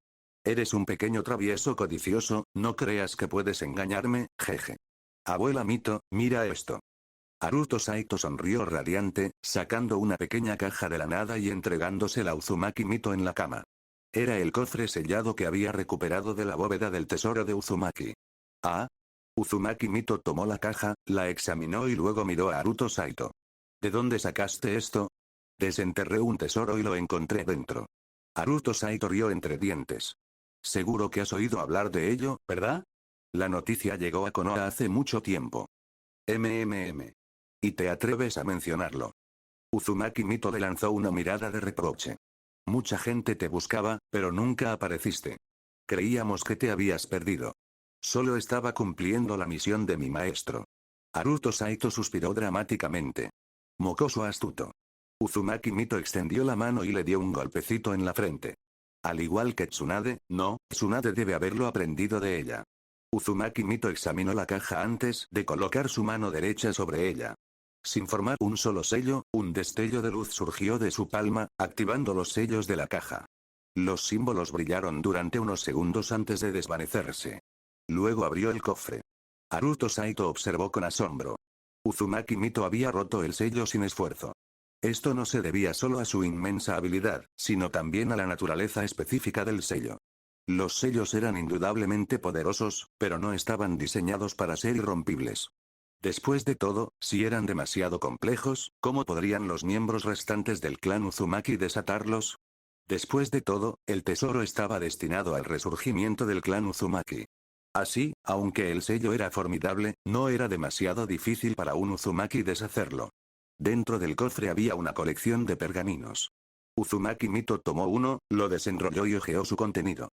Eres un pequeño travieso codicioso, no creas que puedes engañarme, jeje. Abuela Mito, mira esto. Haruto Saito sonrió radiante, sacando una pequeña caja de la nada y entregándosela a Uzumaki Mito en la cama. Era el cofre sellado que había recuperado de la bóveda del tesoro de Uzumaki. Uzumaki Mito tomó la caja, la examinó y luego miró a Haruto Saito. ¿De dónde sacaste esto? Desenterré un tesoro y lo encontré dentro. Haruto Saito rió entre dientes. Seguro que has oído hablar de ello, ¿verdad? La noticia llegó a Konoha hace mucho tiempo. ¿Y te atreves a mencionarlo? Uzumaki Mito le lanzó una mirada de reproche. Mucha gente te buscaba, pero nunca apareciste. Creíamos que te habías perdido. Solo estaba cumpliendo la misión de mi maestro. Haruto Saito suspiró dramáticamente. Mocoso astuto. Uzumaki Mito extendió la mano y le dio un golpecito en la frente. Al igual que Tsunade, Tsunade debe haberlo aprendido de ella. Uzumaki Mito examinó la caja antes de colocar su mano derecha sobre ella. Sin formar un solo sello, un destello de luz surgió de su palma, activando los sellos de la caja. Los símbolos brillaron durante unos segundos antes de desvanecerse. Luego abrió el cofre. Haruto Saito observó con asombro. Uzumaki Mito había roto el sello sin esfuerzo. Esto no se debía solo a su inmensa habilidad, sino también a la naturaleza específica del sello. Los sellos eran indudablemente poderosos, pero no estaban diseñados para ser irrompibles. Después de todo, si eran demasiado complejos, ¿cómo podrían los miembros restantes del clan Uzumaki desatarlos? Después de todo, el tesoro estaba destinado al resurgimiento del clan Uzumaki. Así, aunque el sello era formidable, no era demasiado difícil para un Uzumaki deshacerlo. Dentro del cofre había una colección de pergaminos. Uzumaki Mito tomó uno, lo desenrolló y hojeó su contenido.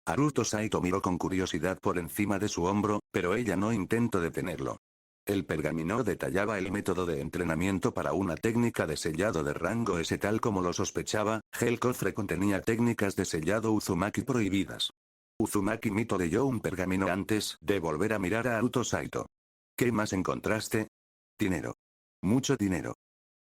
Haruto Saito miró con curiosidad por encima de su hombro, pero ella no intentó detenerlo. El pergamino detallaba el método de entrenamiento para una técnica de sellado de rango S tal como lo sospechaba. El cofre contenía técnicas de sellado Uzumaki prohibidas. Uzumaki Mito leyó un pergamino antes de volver a mirar a Haruto Saito. ¿Qué más encontraste? Dinero. Mucho dinero.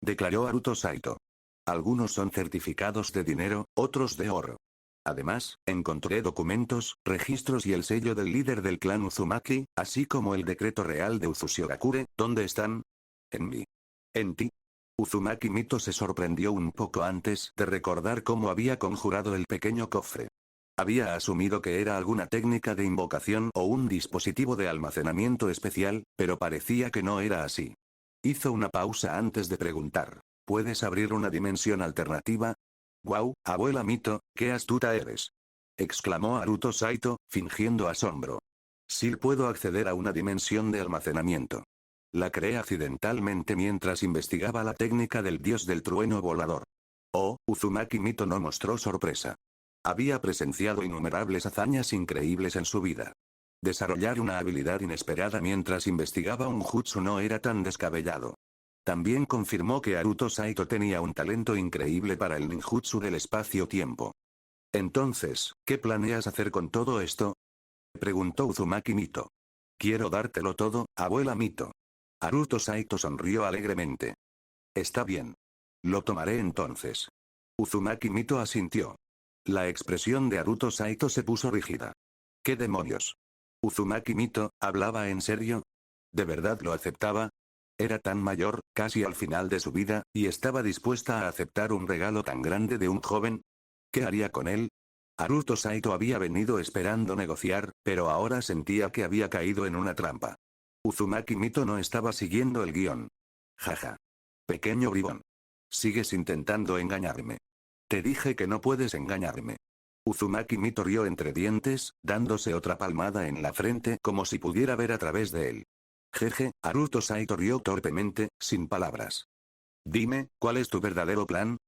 Declaró Haruto Saito. Algunos son certificados de dinero, otros de oro. Además, encontré documentos, registros y el sello del líder del clan Uzumaki, así como el decreto real de Uzushiogakure. ¿Dónde están? En mí. ¿En ti? Uzumaki Mito se sorprendió un poco antes de recordar cómo había conjurado el pequeño cofre. Había asumido que era alguna técnica de invocación o un dispositivo de almacenamiento especial, pero parecía que no era así. Hizo una pausa antes de preguntar. ¿Puedes abrir una dimensión alternativa? ¡Guau, abuela Mito, qué astuta eres! Exclamó Haruto Saito, fingiendo asombro. Sí puedo acceder a una dimensión de almacenamiento. La creé accidentalmente mientras investigaba la técnica del dios del trueno volador. Uzumaki Mito no mostró sorpresa. Había presenciado innumerables hazañas increíbles en su vida. Desarrollar una habilidad inesperada mientras investigaba un jutsu no era tan descabellado. También confirmó que Haruto Saito tenía un talento increíble para el ninjutsu del espacio-tiempo. Entonces, ¿qué planeas hacer con todo esto? Preguntó Uzumaki Mito. Quiero dártelo todo, abuela Mito. Haruto Saito sonrió alegremente. Está bien. Lo tomaré entonces. Uzumaki Mito asintió. La expresión de Haruto Saito se puso rígida. ¿Qué demonios? ¿Uzumaki Mito hablaba en serio? ¿De verdad lo aceptaba? Era tan mayor, casi al final de su vida, y estaba dispuesta a aceptar un regalo tan grande de un joven. ¿Qué haría con él? Haruto Saito había venido esperando negociar, pero ahora sentía que había caído en una trampa. Uzumaki Mito no estaba siguiendo el guión. Jaja. Pequeño bribón. Sigues intentando engañarme. Te dije que no puedes engañarme. Uzumaki Mito rió entre dientes, dándose otra palmada en la frente como si pudiera ver a través de él. Jeje, Haruto Saito rió torpemente, sin palabras. Dime, ¿cuál es tu verdadero plan?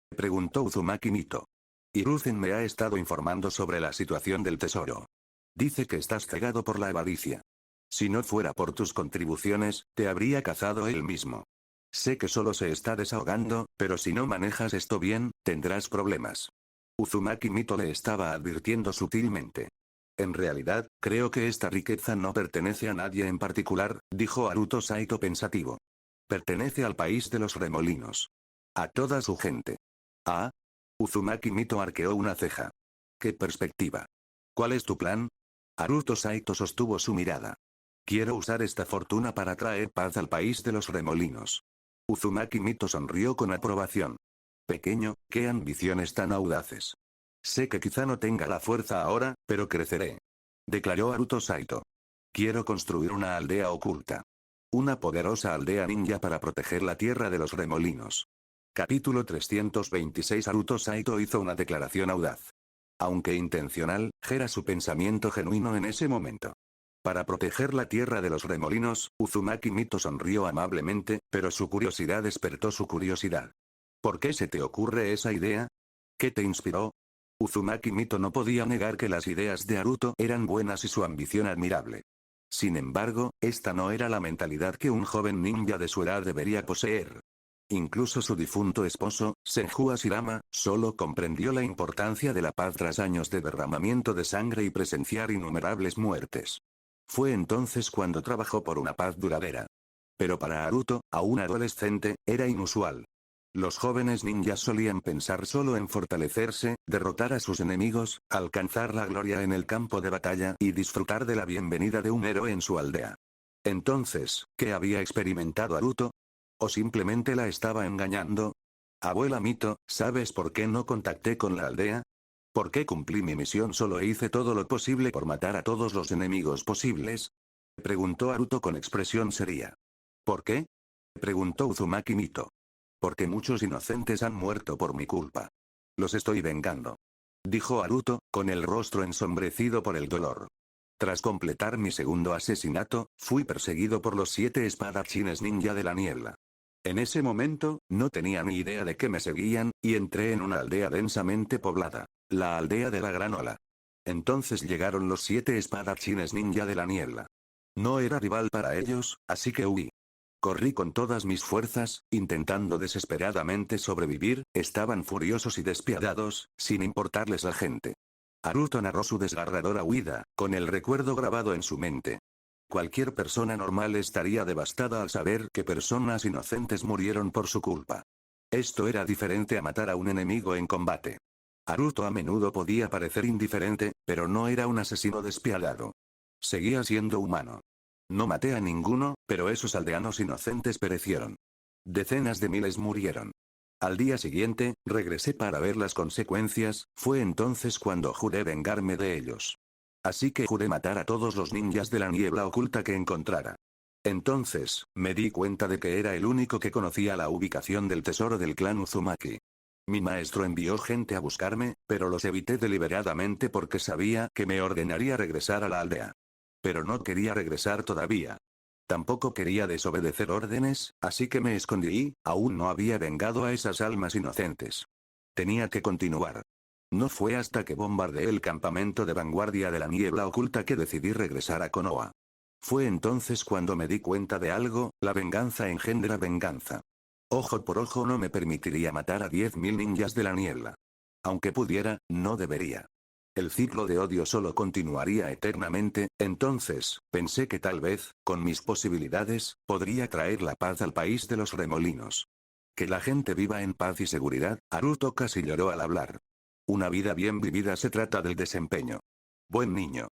Preguntó Uzumaki Mito. Hiruzen me ha estado informando sobre la situación del tesoro. Dice que estás cegado por la avaricia. Si no fuera por tus contribuciones, te habría cazado él mismo. Sé que solo se está desahogando, pero si no manejas esto bien, tendrás problemas. Uzumaki Mito le estaba advirtiendo sutilmente. En realidad, creo que esta riqueza no pertenece a nadie en particular, dijo Haruto Saito pensativo. Pertenece al país de los remolinos. A toda su gente. ¿Ah? Uzumaki Mito arqueó una ceja. ¿Qué perspectiva? ¿Cuál es tu plan? Haruto Saito sostuvo su mirada. Quiero usar esta fortuna para traer paz al país de los remolinos. Uzumaki Mito sonrió con aprobación. Pequeño, qué ambiciones tan audaces. Sé que quizá no tenga la fuerza ahora, pero creceré. Declaró Haruto Saito. Quiero construir una aldea oculta. Una poderosa aldea ninja para proteger la tierra de los remolinos. Capítulo 326. Haruto Saito hizo una declaración audaz. Aunque intencional, era su pensamiento genuino en ese momento. Para proteger la tierra de los remolinos, Uzumaki Mito sonrió amablemente, pero su curiosidad despertó su curiosidad. ¿Por qué se te ocurre esa idea? ¿Qué te inspiró? Uzumaki Mito no podía negar que las ideas de Haruto eran buenas y su ambición admirable. Sin embargo, esta no era la mentalidad que un joven ninja de su edad debería poseer. Incluso su difunto esposo, Senju Hashirama, solo comprendió la importancia de la paz tras años de derramamiento de sangre y presenciar innumerables muertes. Fue entonces cuando trabajó por una paz duradera. Pero para Haruto, aún adolescente, era inusual. Los jóvenes ninjas solían pensar solo en fortalecerse, derrotar a sus enemigos, alcanzar la gloria en el campo de batalla y disfrutar de la bienvenida de un héroe en su aldea. Entonces, ¿qué había experimentado Haruto? ¿O simplemente la estaba engañando? Abuela Mito, ¿sabes por qué no contacté con la aldea? ¿Por qué cumplí mi misión solo e hice todo lo posible por matar a todos los enemigos posibles? Preguntó Haruto con expresión seria. ¿Por qué? Preguntó Uzumaki Mito. Porque muchos inocentes han muerto por mi culpa. Los estoy vengando. Dijo Haruto, con el rostro ensombrecido por el dolor. Tras completar mi segundo asesinato, fui perseguido por los 7 espadachines ninja de la niebla. En ese momento, no tenía ni idea de que me seguían, y entré en una aldea densamente poblada. La aldea de la Gran Ola. Entonces llegaron los 7 espadachines ninja de la niebla. No era rival para ellos, así que huí. Corrí con todas mis fuerzas, intentando desesperadamente sobrevivir, estaban furiosos y despiadados, sin importarles la gente. Haruto narró su desgarradora huida, con el recuerdo grabado en su mente. Cualquier persona normal estaría devastada al saber que personas inocentes murieron por su culpa. Esto era diferente a matar a un enemigo en combate. Haruto a menudo podía parecer indiferente, pero no era un asesino despiadado. Seguía siendo humano. No maté a ninguno, pero esos aldeanos inocentes perecieron. Decenas de miles murieron. Al día siguiente, regresé para ver las consecuencias, fue entonces cuando juré vengarme de ellos. Así que juré matar a todos los ninjas de la niebla oculta que encontrara. Entonces, me di cuenta de que era el único que conocía la ubicación del tesoro del clan Uzumaki. Mi maestro envió gente a buscarme, pero los evité deliberadamente porque sabía que me ordenaría regresar a la aldea. Pero no quería regresar todavía. Tampoco quería desobedecer órdenes, así que me escondí, aún no había vengado a esas almas inocentes. Tenía que continuar. No fue hasta que bombardeé el campamento de vanguardia de la niebla oculta que decidí regresar a Konoha. Fue entonces cuando me di cuenta de algo, la venganza engendra venganza. Ojo por ojo no me permitiría matar a 10.000 ninjas de la niebla. Aunque pudiera, no debería. El ciclo de odio solo continuaría eternamente, entonces, pensé que tal vez, con mis posibilidades, podría traer la paz al país de los remolinos. Que la gente viva en paz y seguridad. Haruto casi lloró al hablar. Una vida bien vivida se trata del desempeño. Buen niño.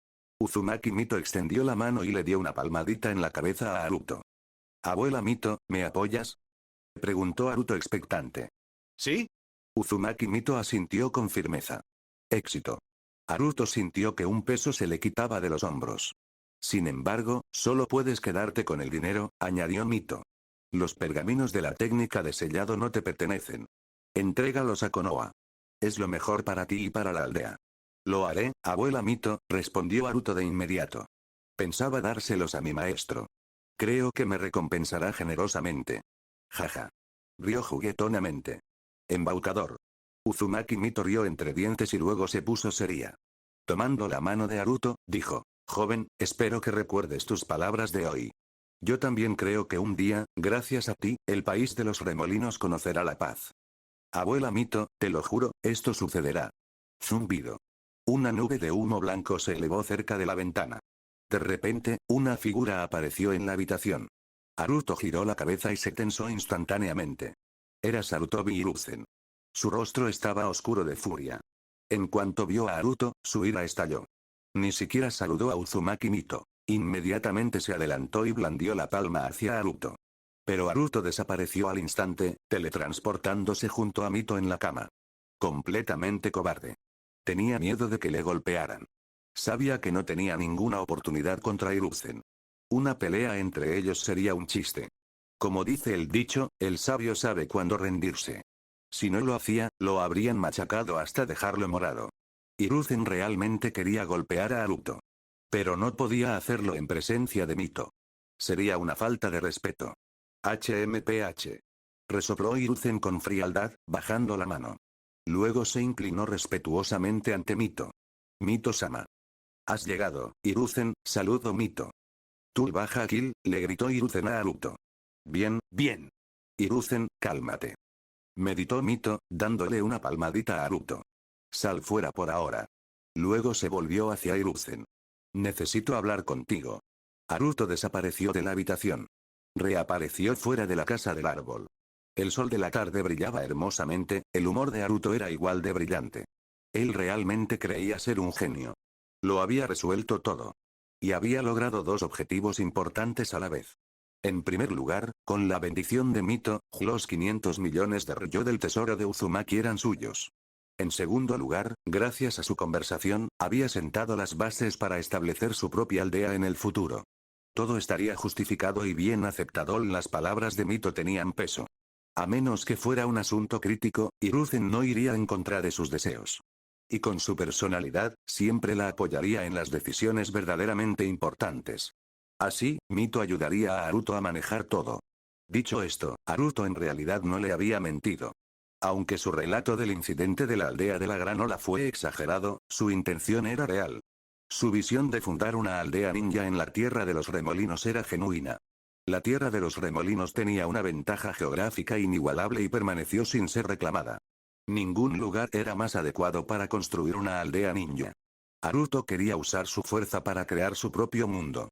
Uzumaki Mito extendió la mano y le dio una palmadita en la cabeza a Haruto. Abuela Mito, ¿me apoyas? Preguntó Haruto expectante. ¿Sí? Uzumaki Mito asintió con firmeza. Éxito. Haruto sintió que un peso se le quitaba de los hombros. Sin embargo, solo puedes quedarte con el dinero, añadió Mito. Los pergaminos de la técnica de sellado no te pertenecen. Entrégalos a Konoha. Es lo mejor para ti y para la aldea. Lo haré, abuela Mito, respondió Haruto de inmediato. Pensaba dárselos a mi maestro. Creo que me recompensará generosamente. Jaja. Rió juguetonamente. Embaucador. Uzumaki Mito rió entre dientes y luego se puso seria. Tomando la mano de Haruto, dijo, joven, espero que recuerdes tus palabras de hoy. Yo también creo que un día, gracias a ti, el país de los remolinos conocerá la paz. Abuela Mito, te lo juro, esto sucederá. Zumbido. Una nube de humo blanco se elevó cerca de la ventana. De repente, una figura apareció en la habitación. Haruto giró la cabeza y se tensó instantáneamente. Era Sarutobi Hiruzen. Su rostro estaba oscuro de furia. En cuanto vio a Haruto, su ira estalló. Ni siquiera saludó a Uzumaki Mito. Inmediatamente se adelantó y blandió la palma hacia Haruto. Pero Haruto desapareció al instante, teletransportándose junto a Mito en la cama. Completamente cobarde. Tenía miedo de que le golpearan. Sabía que no tenía ninguna oportunidad contra Hiruzen. Una pelea entre ellos sería un chiste. Como dice el dicho, el sabio sabe cuándo rendirse. Si no lo hacía, lo habrían machacado hasta dejarlo morado. Hiruzen realmente quería golpear a Haruto. Pero no podía hacerlo en presencia de Mito. Sería una falta de respeto. HMPH. Resopló Hiruzen con frialdad, bajando la mano. Luego se inclinó respetuosamente ante Mito. Mito-sama. Has llegado, Hiruzen, saludo Mito. Tú baja Kill, le gritó Hiruzen a Haruto. Bien, bien. Hiruzen, cálmate. Meditó Mito, dándole una palmadita a Haruto. Sal fuera por ahora. Luego se volvió hacia Hiruzen. Necesito hablar contigo. Haruto desapareció de la habitación. Reapareció fuera de la casa del árbol. El sol de la tarde brillaba hermosamente, el humor de Haruto era igual de brillante. Él realmente creía ser un genio. Lo había resuelto todo. Y había logrado dos objetivos importantes a la vez. En primer lugar, con la bendición de Mito, los 500 millones de ryo del tesoro de Uzumaki eran suyos. En segundo lugar, gracias a su conversación, había sentado las bases para establecer su propia aldea en el futuro. Todo estaría justificado y bien aceptado. Las palabras de Mito tenían peso. A menos que fuera un asunto crítico, Hiruzen no iría en contra de sus deseos. Y con su personalidad, siempre la apoyaría en las decisiones verdaderamente importantes. Así, Mito ayudaría a Haruto a manejar todo. Dicho esto, Haruto en realidad no le había mentido. Aunque su relato del incidente de la aldea de la granola fue exagerado, su intención era real. Su visión de fundar una aldea ninja en la tierra de los remolinos era genuina. La tierra de los remolinos tenía una ventaja geográfica inigualable y permaneció sin ser reclamada. Ningún lugar era más adecuado para construir una aldea ninja. Haruto quería usar su fuerza para crear su propio mundo.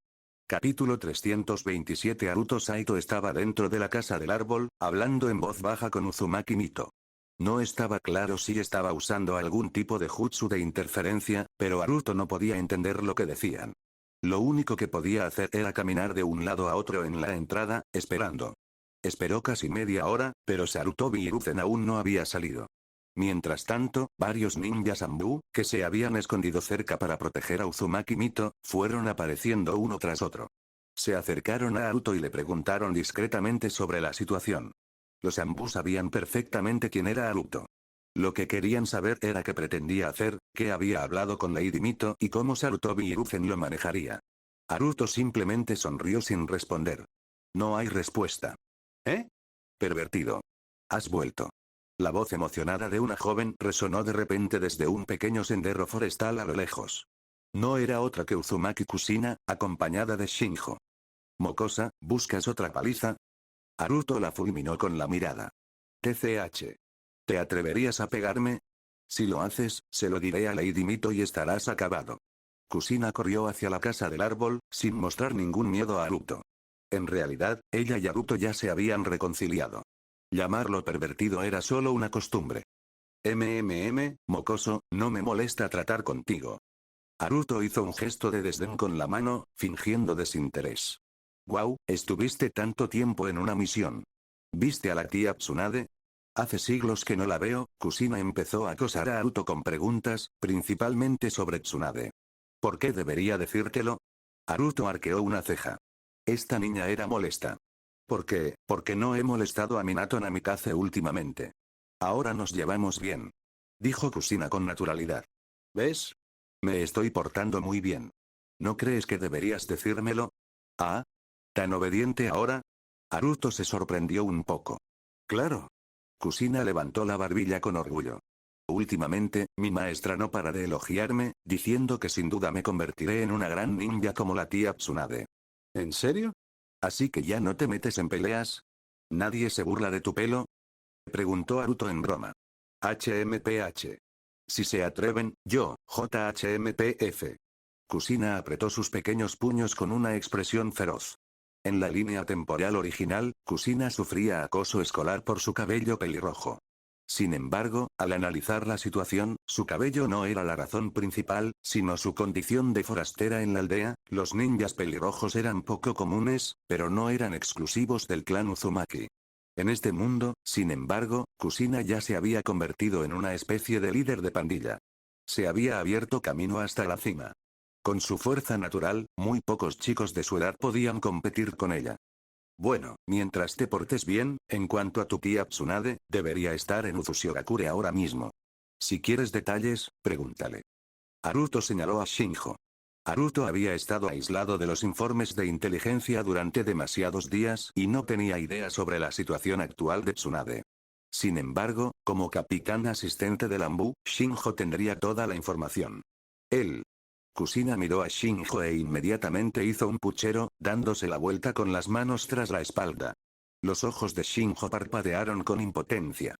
Capítulo 327. Haruto Saito estaba dentro de la casa del árbol, hablando en voz baja con Uzumaki Mito. No estaba claro si estaba usando algún tipo de jutsu de interferencia, pero Haruto no podía entender lo que decían. Lo único que podía hacer era caminar de un lado a otro en la entrada, esperando. Esperó casi media hora, pero Sarutobi Hiruzen aún no había salido. Mientras tanto, varios ninjas Anbu, que se habían escondido cerca para proteger a Uzumaki Mito, fueron apareciendo uno tras otro. Se acercaron a Haruto y le preguntaron discretamente sobre la situación. Los Anbu sabían perfectamente quién era Haruto. Lo que querían saber era qué pretendía hacer, qué había hablado con Lady Mito y cómo Sarutobi Hiruzen lo manejaría. Haruto simplemente sonrió sin responder. No hay respuesta. ¿Eh? Pervertido. Has vuelto. La voz emocionada de una joven resonó de repente desde un pequeño sendero forestal a lo lejos. No era otra que Uzumaki Kusina, acompañada de Shinjo. Mocosa, ¿buscas otra paliza? Haruto la fulminó con la mirada. TCH. ¿Te atreverías a pegarme? Si lo haces, se lo diré a Lady Mito y estarás acabado. Kusina corrió hacia la casa del árbol, sin mostrar ningún miedo a Haruto. En realidad, ella y Haruto ya se habían reconciliado. Llamarlo pervertido era solo una costumbre. Mocoso, no me molesta tratar contigo. Haruto hizo un gesto de desdén con la mano, fingiendo desinterés. Wow, estuviste tanto tiempo en una misión. ¿Viste a la tía Tsunade? Hace siglos que no la veo. Kusina empezó a acosar a Haruto con preguntas, principalmente sobre Tsunade. ¿Por qué debería decírtelo? Haruto arqueó una ceja. Esta niña era molesta. ¿Por qué? Porque no he molestado a Minato Namikaze últimamente. Ahora nos llevamos bien. Dijo Kusina con naturalidad. ¿Ves? Me estoy portando muy bien. ¿No crees que deberías decírmelo? ¿Ah? ¿Tan obediente ahora? Haruto se sorprendió un poco. Claro. Kusina levantó la barbilla con orgullo. Últimamente, mi maestra no para de elogiarme, diciendo que sin duda me convertiré en una gran ninja como la tía Tsunade. ¿En serio? ¿Así que ya no te metes en peleas? ¿Nadie se burla de tu pelo? Preguntó Haruto en broma. HMPH. Si se atreven, yo, JHMPF. Kusina apretó sus pequeños puños con una expresión feroz. En la línea temporal original, Kusina sufría acoso escolar por su cabello pelirrojo. Sin embargo, al analizar la situación, su cabello no era la razón principal, sino su condición de forastera en la aldea. Los ninjas pelirrojos eran poco comunes, pero no eran exclusivos del clan Uzumaki. En este mundo, sin embargo, Kusina ya se había convertido en una especie de líder de pandilla. Se había abierto camino hasta la cima. Con su fuerza natural, muy pocos chicos de su edad podían competir con ella. Bueno, mientras te portes bien, en cuanto a tu tía Tsunade, debería estar en Uzushiogakure ahora mismo. Si quieres detalles, pregúntale. Haruto señaló a Shinjo. Haruto había estado aislado de los informes de inteligencia durante demasiados días y no tenía idea sobre la situación actual de Tsunade. Sin embargo, como capitán asistente del Anbu, Shinjo tendría toda la información. Él. Kusina miró a Shinjo e inmediatamente hizo un puchero, dándose la vuelta con las manos tras la espalda. Los ojos de Shinjo parpadearon con impotencia.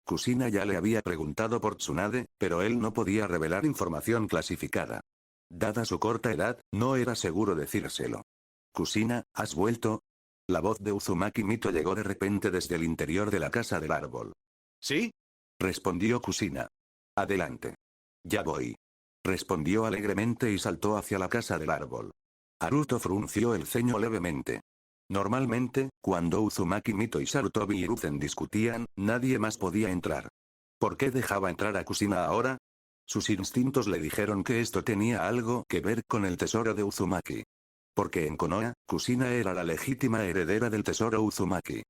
Kusina ya le había preguntado por Tsunade, pero él no podía revelar información clasificada. Dada su corta edad, no era seguro decírselo. Kusina, ¿has vuelto? La voz de Uzumaki Mito llegó de repente desde el interior de la casa del árbol. ¿Sí? Respondió Kusina. Adelante. Ya voy. Respondió alegremente y saltó hacia la casa del árbol. Haruto frunció el ceño levemente. Normalmente, cuando Uzumaki Mito y Sarutobi Hiruzen discutían, nadie más podía entrar. ¿Por qué dejaba entrar a Kusina ahora? Sus instintos le dijeron que esto tenía algo que ver con el tesoro de Uzumaki. Porque en Konoha, Kusina era la legítima heredera del tesoro Uzumaki.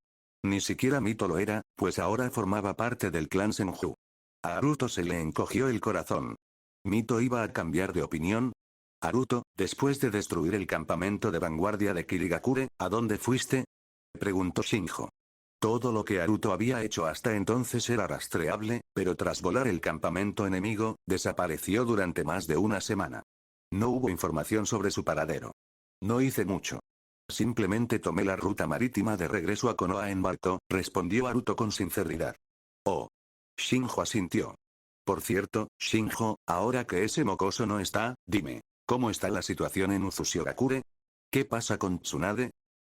Ni siquiera Mito lo era, pues ahora formaba parte del clan Senju. A Haruto se le encogió el corazón. ¿Mito iba a cambiar de opinión? Haruto, después de destruir el campamento de vanguardia de Kirigakure, ¿a dónde fuiste? Preguntó Shinjo. Todo lo que Haruto había hecho hasta entonces era rastreable, pero tras volar el campamento enemigo, desapareció durante más de una semana. No hubo información sobre su paradero. No hice mucho. Simplemente tomé la ruta marítima de regreso a Konoha en barco, respondió Haruto con sinceridad. Oh. Shinjo asintió. Por cierto, Shinjo, ahora que ese mocoso no está, dime, ¿cómo está la situación en Uzushiogakure? ¿Qué pasa con Tsunade?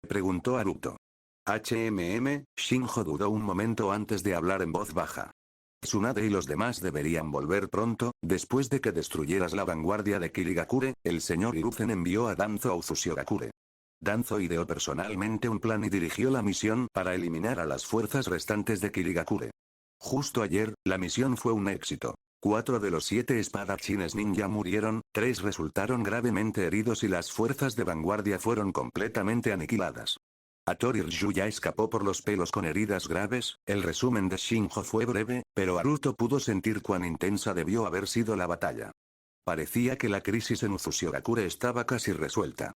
Preguntó Haruto. Shinjo dudó un momento antes de hablar en voz baja. Tsunade y los demás deberían volver pronto. Después de que destruyeras la vanguardia de Kirigakure, el señor Hiruzen envió a Danzo a Uzushiogakure. Danzo ideó personalmente un plan y dirigió la misión para eliminar a las fuerzas restantes de Kirigakure. Justo ayer, la misión fue un éxito. 4 de los 7 espadachines ninja murieron, 3 resultaron gravemente heridos y las fuerzas de vanguardia fueron completamente aniquiladas. Hattori Ryu ya escapó por los pelos con heridas graves. El resumen de Shinjo fue breve, pero Haruto pudo sentir cuán intensa debió haber sido la batalla. Parecía que la crisis en Uzushiogakure estaba casi resuelta.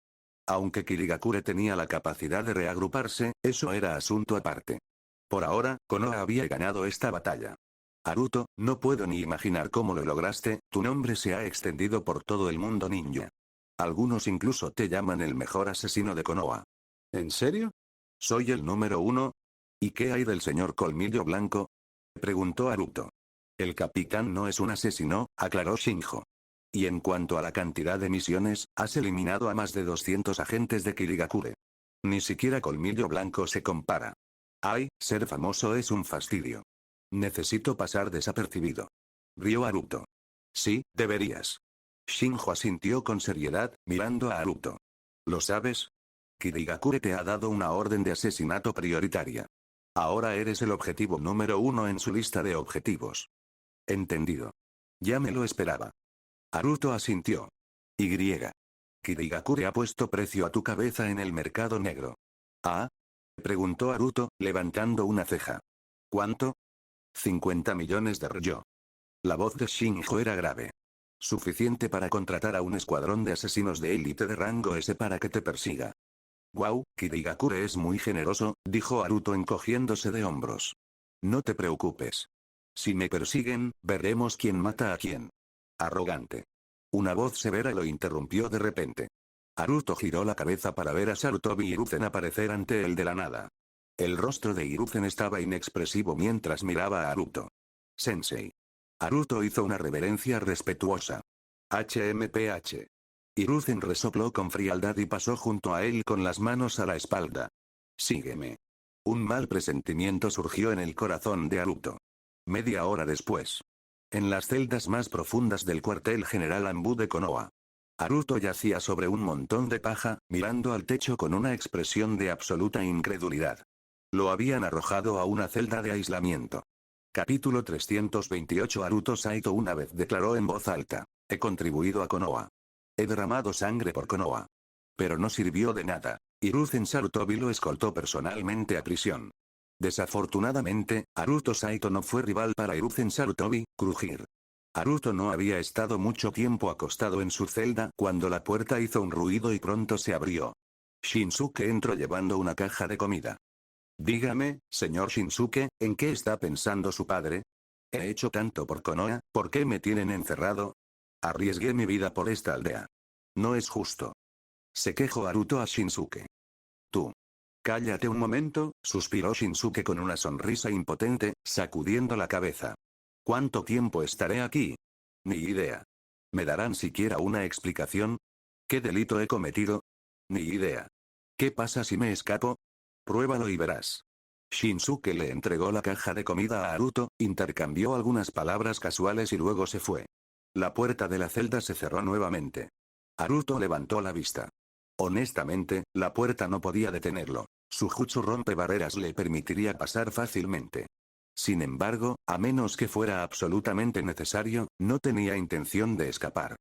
Aunque Kirigakure tenía la capacidad de reagruparse, eso era asunto aparte. Por ahora, Konoha había ganado esta batalla. Haruto, no puedo ni imaginar cómo lo lograste, tu nombre se ha extendido por todo el mundo ninja. Algunos incluso te llaman el mejor asesino de Konoha. ¿En serio? ¿Soy el número 1? ¿Y qué hay del señor Colmillo Blanco? Preguntó Haruto. El capitán no es un asesino, aclaró Shinjo. Y en cuanto a la cantidad de misiones, has eliminado a más de 200 agentes de Kirigakure. Ni siquiera Colmillo Blanco se compara. Ay, ser famoso es un fastidio. Necesito pasar desapercibido. Rió Haruto. Sí, deberías. Shinjo asintió con seriedad, mirando a Haruto. ¿Lo sabes? Kirigakure te ha dado una orden de asesinato prioritaria. Ahora eres el objetivo número 1 en su lista de objetivos. Entendido. Ya me lo esperaba. Haruto asintió. Y. Kirigakure ha puesto precio a tu cabeza en el mercado negro. ¿Ah? Preguntó Haruto, levantando una ceja. ¿Cuánto? 50 millones de ryo. La voz de Shinjo era grave. Suficiente para contratar a un escuadrón de asesinos de élite de rango S para que te persiga. Wow, Kirigakure es muy generoso, dijo Haruto encogiéndose de hombros. No te preocupes. Si me persiguen, veremos quién mata a quién. Arrogante. Una voz severa lo interrumpió de repente. Haruto giró la cabeza para ver a Sarutobi Hiruzen aparecer ante él de la nada. El rostro de Hiruzen estaba inexpresivo mientras miraba a Haruto. Sensei. Haruto hizo una reverencia respetuosa. HMPH. Hiruzen resopló con frialdad y pasó junto a él con las manos a la espalda. Sígueme. Un mal presentimiento surgió en el corazón de Haruto. Media hora después. En las celdas más profundas del cuartel general Anbu de Konoha. Haruto yacía sobre un montón de paja, mirando al techo con una expresión de absoluta incredulidad. Lo habían arrojado a una celda de aislamiento. Capítulo 328. Haruto Saito una vez declaró en voz alta. He contribuido a Konoha. He derramado sangre por Konoha. Pero no sirvió de nada. Hiruzen Sarutobi lo escoltó personalmente a prisión. Desafortunadamente, Haruto Saito no fue rival para Hiruzen Sarutobi, crujir. Haruto no había estado mucho tiempo acostado en su celda cuando la puerta hizo un ruido y pronto se abrió. Shinsuke entró llevando una caja de comida. Dígame, señor Shinsuke, ¿en qué está pensando su padre? He hecho tanto por Konoha, ¿por qué me tienen encerrado? Arriesgué mi vida por esta aldea. No es justo. Se quejó Haruto a Shinsuke. Tú. Cállate un momento, suspiró Shinsuke con una sonrisa impotente, sacudiendo la cabeza. ¿Cuánto tiempo estaré aquí? Ni idea. ¿Me darán siquiera una explicación? ¿Qué delito he cometido? Ni idea. ¿Qué pasa si me escapo? Pruébalo y verás. Shinsuke le entregó la caja de comida a Haruto, intercambió algunas palabras casuales y luego se fue. La puerta de la celda se cerró nuevamente. Haruto levantó la vista. Honestamente, la puerta no podía detenerlo. Su jutsu rompe barreras le permitiría pasar fácilmente. Sin embargo, a menos que fuera absolutamente necesario, no tenía intención de escapar.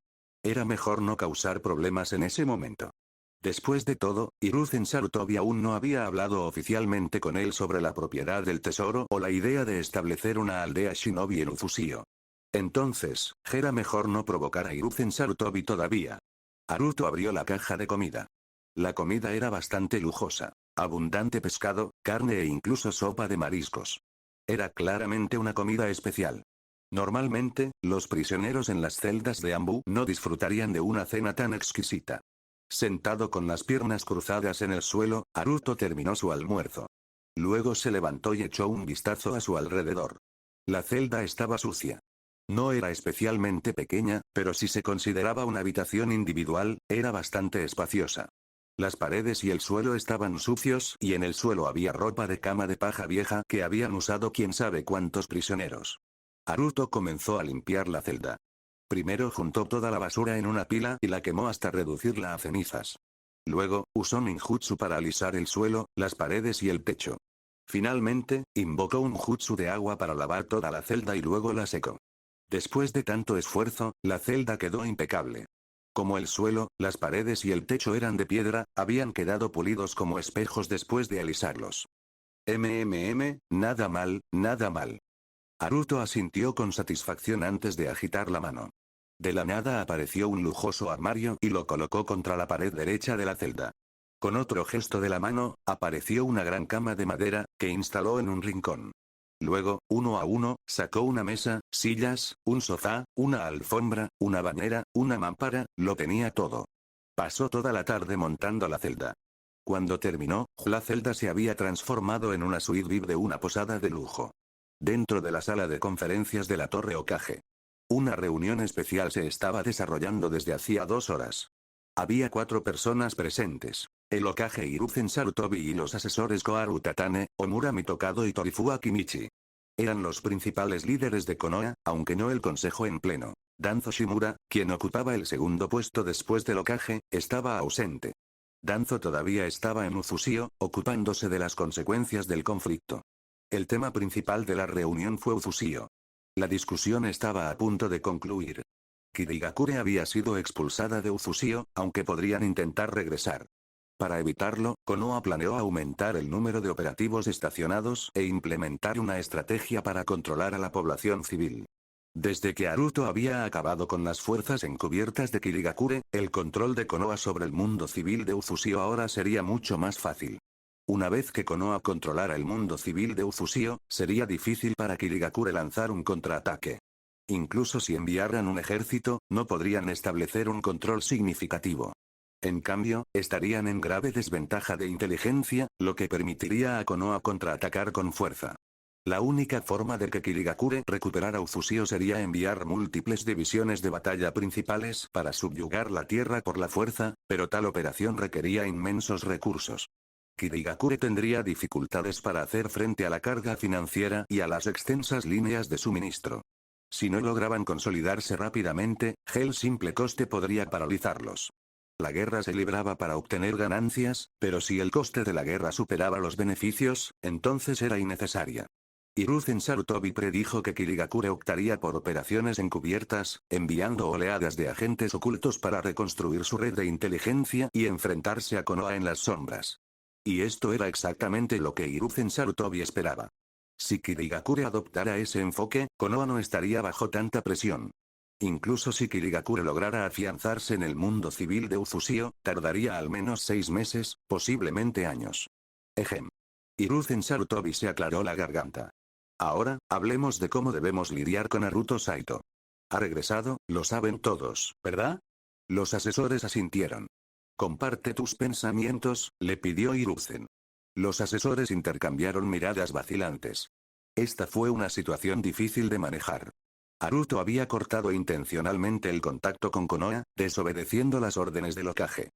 Era mejor no causar problemas en ese momento. Después de todo, Hiruzen Sarutobi aún no había hablado oficialmente con él sobre la propiedad del tesoro o la idea de establecer una aldea shinobi en Ufusio. Entonces, era mejor no provocar a Hiruzen Sarutobi todavía. Haruto abrió la caja de comida. La comida era bastante lujosa. Abundante pescado, carne e incluso sopa de mariscos. Era claramente una comida especial. Normalmente, los prisioneros en las celdas de Anbu no disfrutarían de una cena tan exquisita. Sentado con las piernas cruzadas en el suelo, Haruto terminó su almuerzo. Luego se levantó y echó un vistazo a su alrededor. La celda estaba sucia. No era especialmente pequeña, pero si se consideraba una habitación individual, era bastante espaciosa. Las paredes y el suelo estaban sucios y en el suelo había ropa de cama de paja vieja que habían usado quién sabe cuántos prisioneros. Haruto comenzó a limpiar la celda. Primero juntó toda la basura en una pila y la quemó hasta reducirla a cenizas. Luego, usó ninjutsu para alisar el suelo, las paredes y el techo. Finalmente, invocó un jutsu de agua para lavar toda la celda y luego la secó. Después de tanto esfuerzo, la celda quedó impecable. Como el suelo, las paredes y el techo eran de piedra, habían quedado pulidos como espejos después de alisarlos. Nada mal, nada mal. Haruto asintió con satisfacción antes de agitar la mano. De la nada apareció un lujoso armario y lo colocó contra la pared derecha de la celda. Con otro gesto de la mano, apareció una gran cama de madera, que instaló en un rincón. Luego, uno a uno, sacó una mesa, sillas, un sofá, una alfombra, una bañera, una mampara, lo tenía todo. Pasó toda la tarde montando la celda. Cuando terminó, la celda se había transformado en una suite VIP de una posada de lujo. dentro de la sala de conferencias de la Torre Hokage. Una reunión especial se estaba desarrollando desde hacía 2 horas. Había 4 personas presentes: el Hokage Hiruzen Sarutobi y los asesores Koharu Utatane, Omura Mitokado y Torifuwa Kimichi. Eran los principales líderes de Konoha, aunque no el consejo en pleno. Danzo Shimura, quien ocupaba el segundo puesto después del Hokage, estaba ausente. Danzo todavía estaba en Uzusio, ocupándose de las consecuencias del conflicto. El tema principal de la reunión fue Uzusio. La discusión estaba a punto de concluir. Kirigakure había sido expulsada de Uzusio, aunque podrían intentar regresar. Para evitarlo, Konoha planeó aumentar el número de operativos estacionados e implementar una estrategia para controlar a la población civil. Desde que Haruto había acabado con las fuerzas encubiertas de Kirigakure, el control de Konoha sobre el mundo civil de Uzusio ahora sería mucho más fácil. Una vez que Konoha controlara el mundo civil de Uzusio, sería difícil para Kirigakure lanzar un contraataque. Incluso si enviaran un ejército, no podrían establecer un control significativo. En cambio, estarían en grave desventaja de inteligencia, lo que permitiría a Konoha contraatacar con fuerza. La única forma de que Kirigakure recuperara Uzusio sería enviar múltiples divisiones de batalla principales para subyugar la tierra por la fuerza, pero tal operación requería inmensos recursos. Kirigakure tendría dificultades para hacer frente a la carga financiera y a las extensas líneas de suministro. Si no lograban consolidarse rápidamente, el simple coste podría paralizarlos. La guerra se libraba para obtener ganancias, pero si el coste de la guerra superaba los beneficios, entonces era innecesaria. Hiruzen Sarutobi predijo que Kirigakure optaría por operaciones encubiertas, enviando oleadas de agentes ocultos para reconstruir su red de inteligencia y enfrentarse a Konoha en las sombras. Y esto era exactamente lo que Hiruzen Sarutobi esperaba. Si Kirigakure adoptara ese enfoque, Konoha no estaría bajo tanta presión. Incluso si Kirigakure lograra afianzarse en el mundo civil de Uzusio, tardaría al menos 6 meses, posiblemente años. Ejem. Hiruzen Sarutobi se aclaró la garganta. Ahora, hablemos de cómo debemos lidiar con Naruto Saito. Ha regresado, lo saben todos, ¿verdad? Los asesores asintieron. Comparte tus pensamientos, le pidió Hiruzen. Los asesores intercambiaron miradas vacilantes. Esta fue una situación difícil de manejar. Haruto había cortado intencionalmente el contacto con Konoha, desobedeciendo las órdenes del Hokage.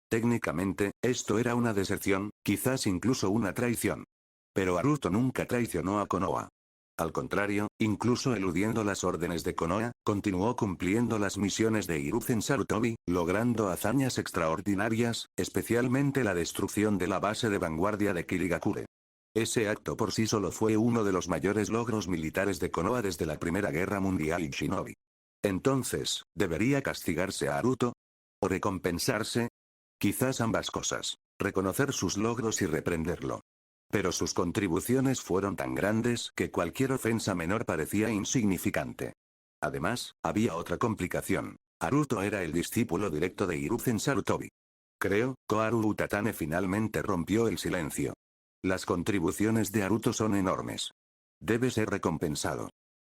Técnicamente, esto era una deserción, quizás incluso una traición. Pero Haruto nunca traicionó a Konoha. Al contrario, incluso eludiendo las órdenes de Konoha, continuó cumpliendo las misiones de Hiruzen Sarutobi, logrando hazañas extraordinarias, especialmente la destrucción de la base de vanguardia de Kirigakure. Ese acto por sí solo fue uno de los mayores logros militares de Konoha desde la Primera Guerra Mundial y Shinobi. Entonces, ¿debería castigarse a Haruto? ¿O recompensarse? Quizás ambas cosas. Reconocer sus logros y reprenderlo. Pero sus contribuciones fueron tan grandes que cualquier ofensa menor parecía insignificante. Además, había otra complicación. Haruto era el discípulo directo de Hiruzen Sarutobi. Creo, Koharu Utatane finalmente rompió el silencio. Las contribuciones de Haruto son enormes. Debe ser recompensado.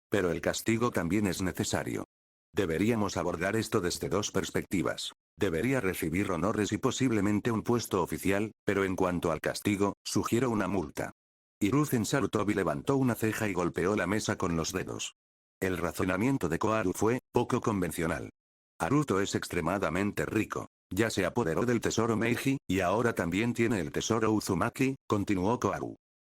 Pero el castigo también es necesario. Deberíamos abordar esto desde 2 perspectivas. Debería recibir honores y posiblemente un puesto oficial, pero en cuanto al castigo, sugiero una multa. Hiruzen Sarutobi levantó una ceja y golpeó la mesa con los dedos. El razonamiento de Koharu fue poco convencional. Haruto es extremadamente rico. Ya se apoderó del tesoro Meiji, y ahora también tiene el tesoro Uzumaki, continuó Koharu.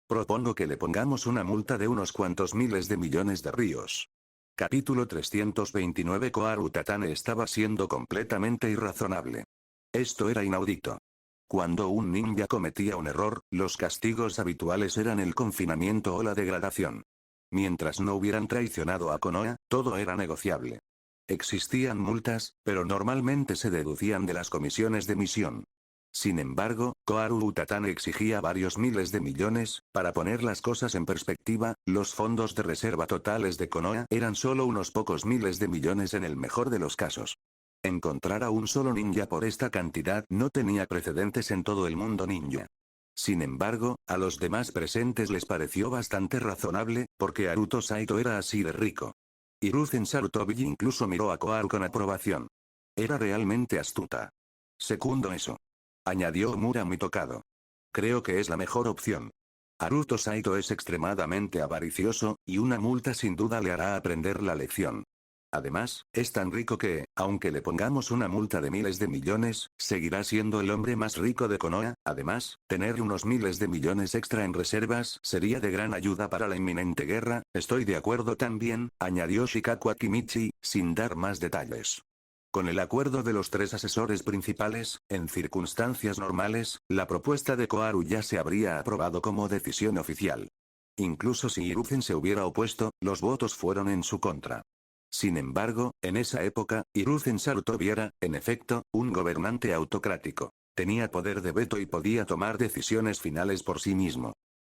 Propongo que le pongamos una multa de unos cuantos miles de millones de ryos. Capítulo 329. Koharu Utatane estaba siendo completamente irrazonable. Esto era inaudito. Cuando un ninja cometía un error, los castigos habituales eran el confinamiento o la degradación. Mientras no hubieran traicionado a Konoha, todo era negociable. Existían multas, pero normalmente se deducían de las comisiones de misión. Sin embargo, Koharu Utatane exigía varios miles de millones. Para poner las cosas en perspectiva, los fondos de reserva totales de Konoha eran solo unos pocos miles de millones en el mejor de los casos. Encontrar a un solo ninja por esta cantidad no tenía precedentes en todo el mundo ninja. Sin embargo, a los demás presentes les pareció bastante razonable, porque Haruto Saito era así de rico. Hiruzen Sarutobi incluso miró a Koharu con aprobación. Era realmente astuta. Segundo eso. Añadió Omura Mitokado. Creo que es la mejor opción. Naruto Saito es extremadamente avaricioso, y una multa sin duda le hará aprender la lección. Además, es tan rico que, aunque le pongamos una multa de miles de millones, seguirá siendo el hombre más rico de Konoha. Además, tener unos miles de millones extra en reservas sería de gran ayuda para la inminente guerra. Estoy de acuerdo también, añadió Shikaku Akimichi, sin dar más detalles. Con el acuerdo de los tres asesores principales, en circunstancias normales, la propuesta de Koharu ya se habría aprobado como decisión oficial. Incluso si Hiruzen se hubiera opuesto, los votos fueron en su contra. Sin embargo, en esa época, Hiruzen Sarutobi era, en efecto, un gobernante autocrático. Tenía poder de veto y podía tomar decisiones finales por sí mismo.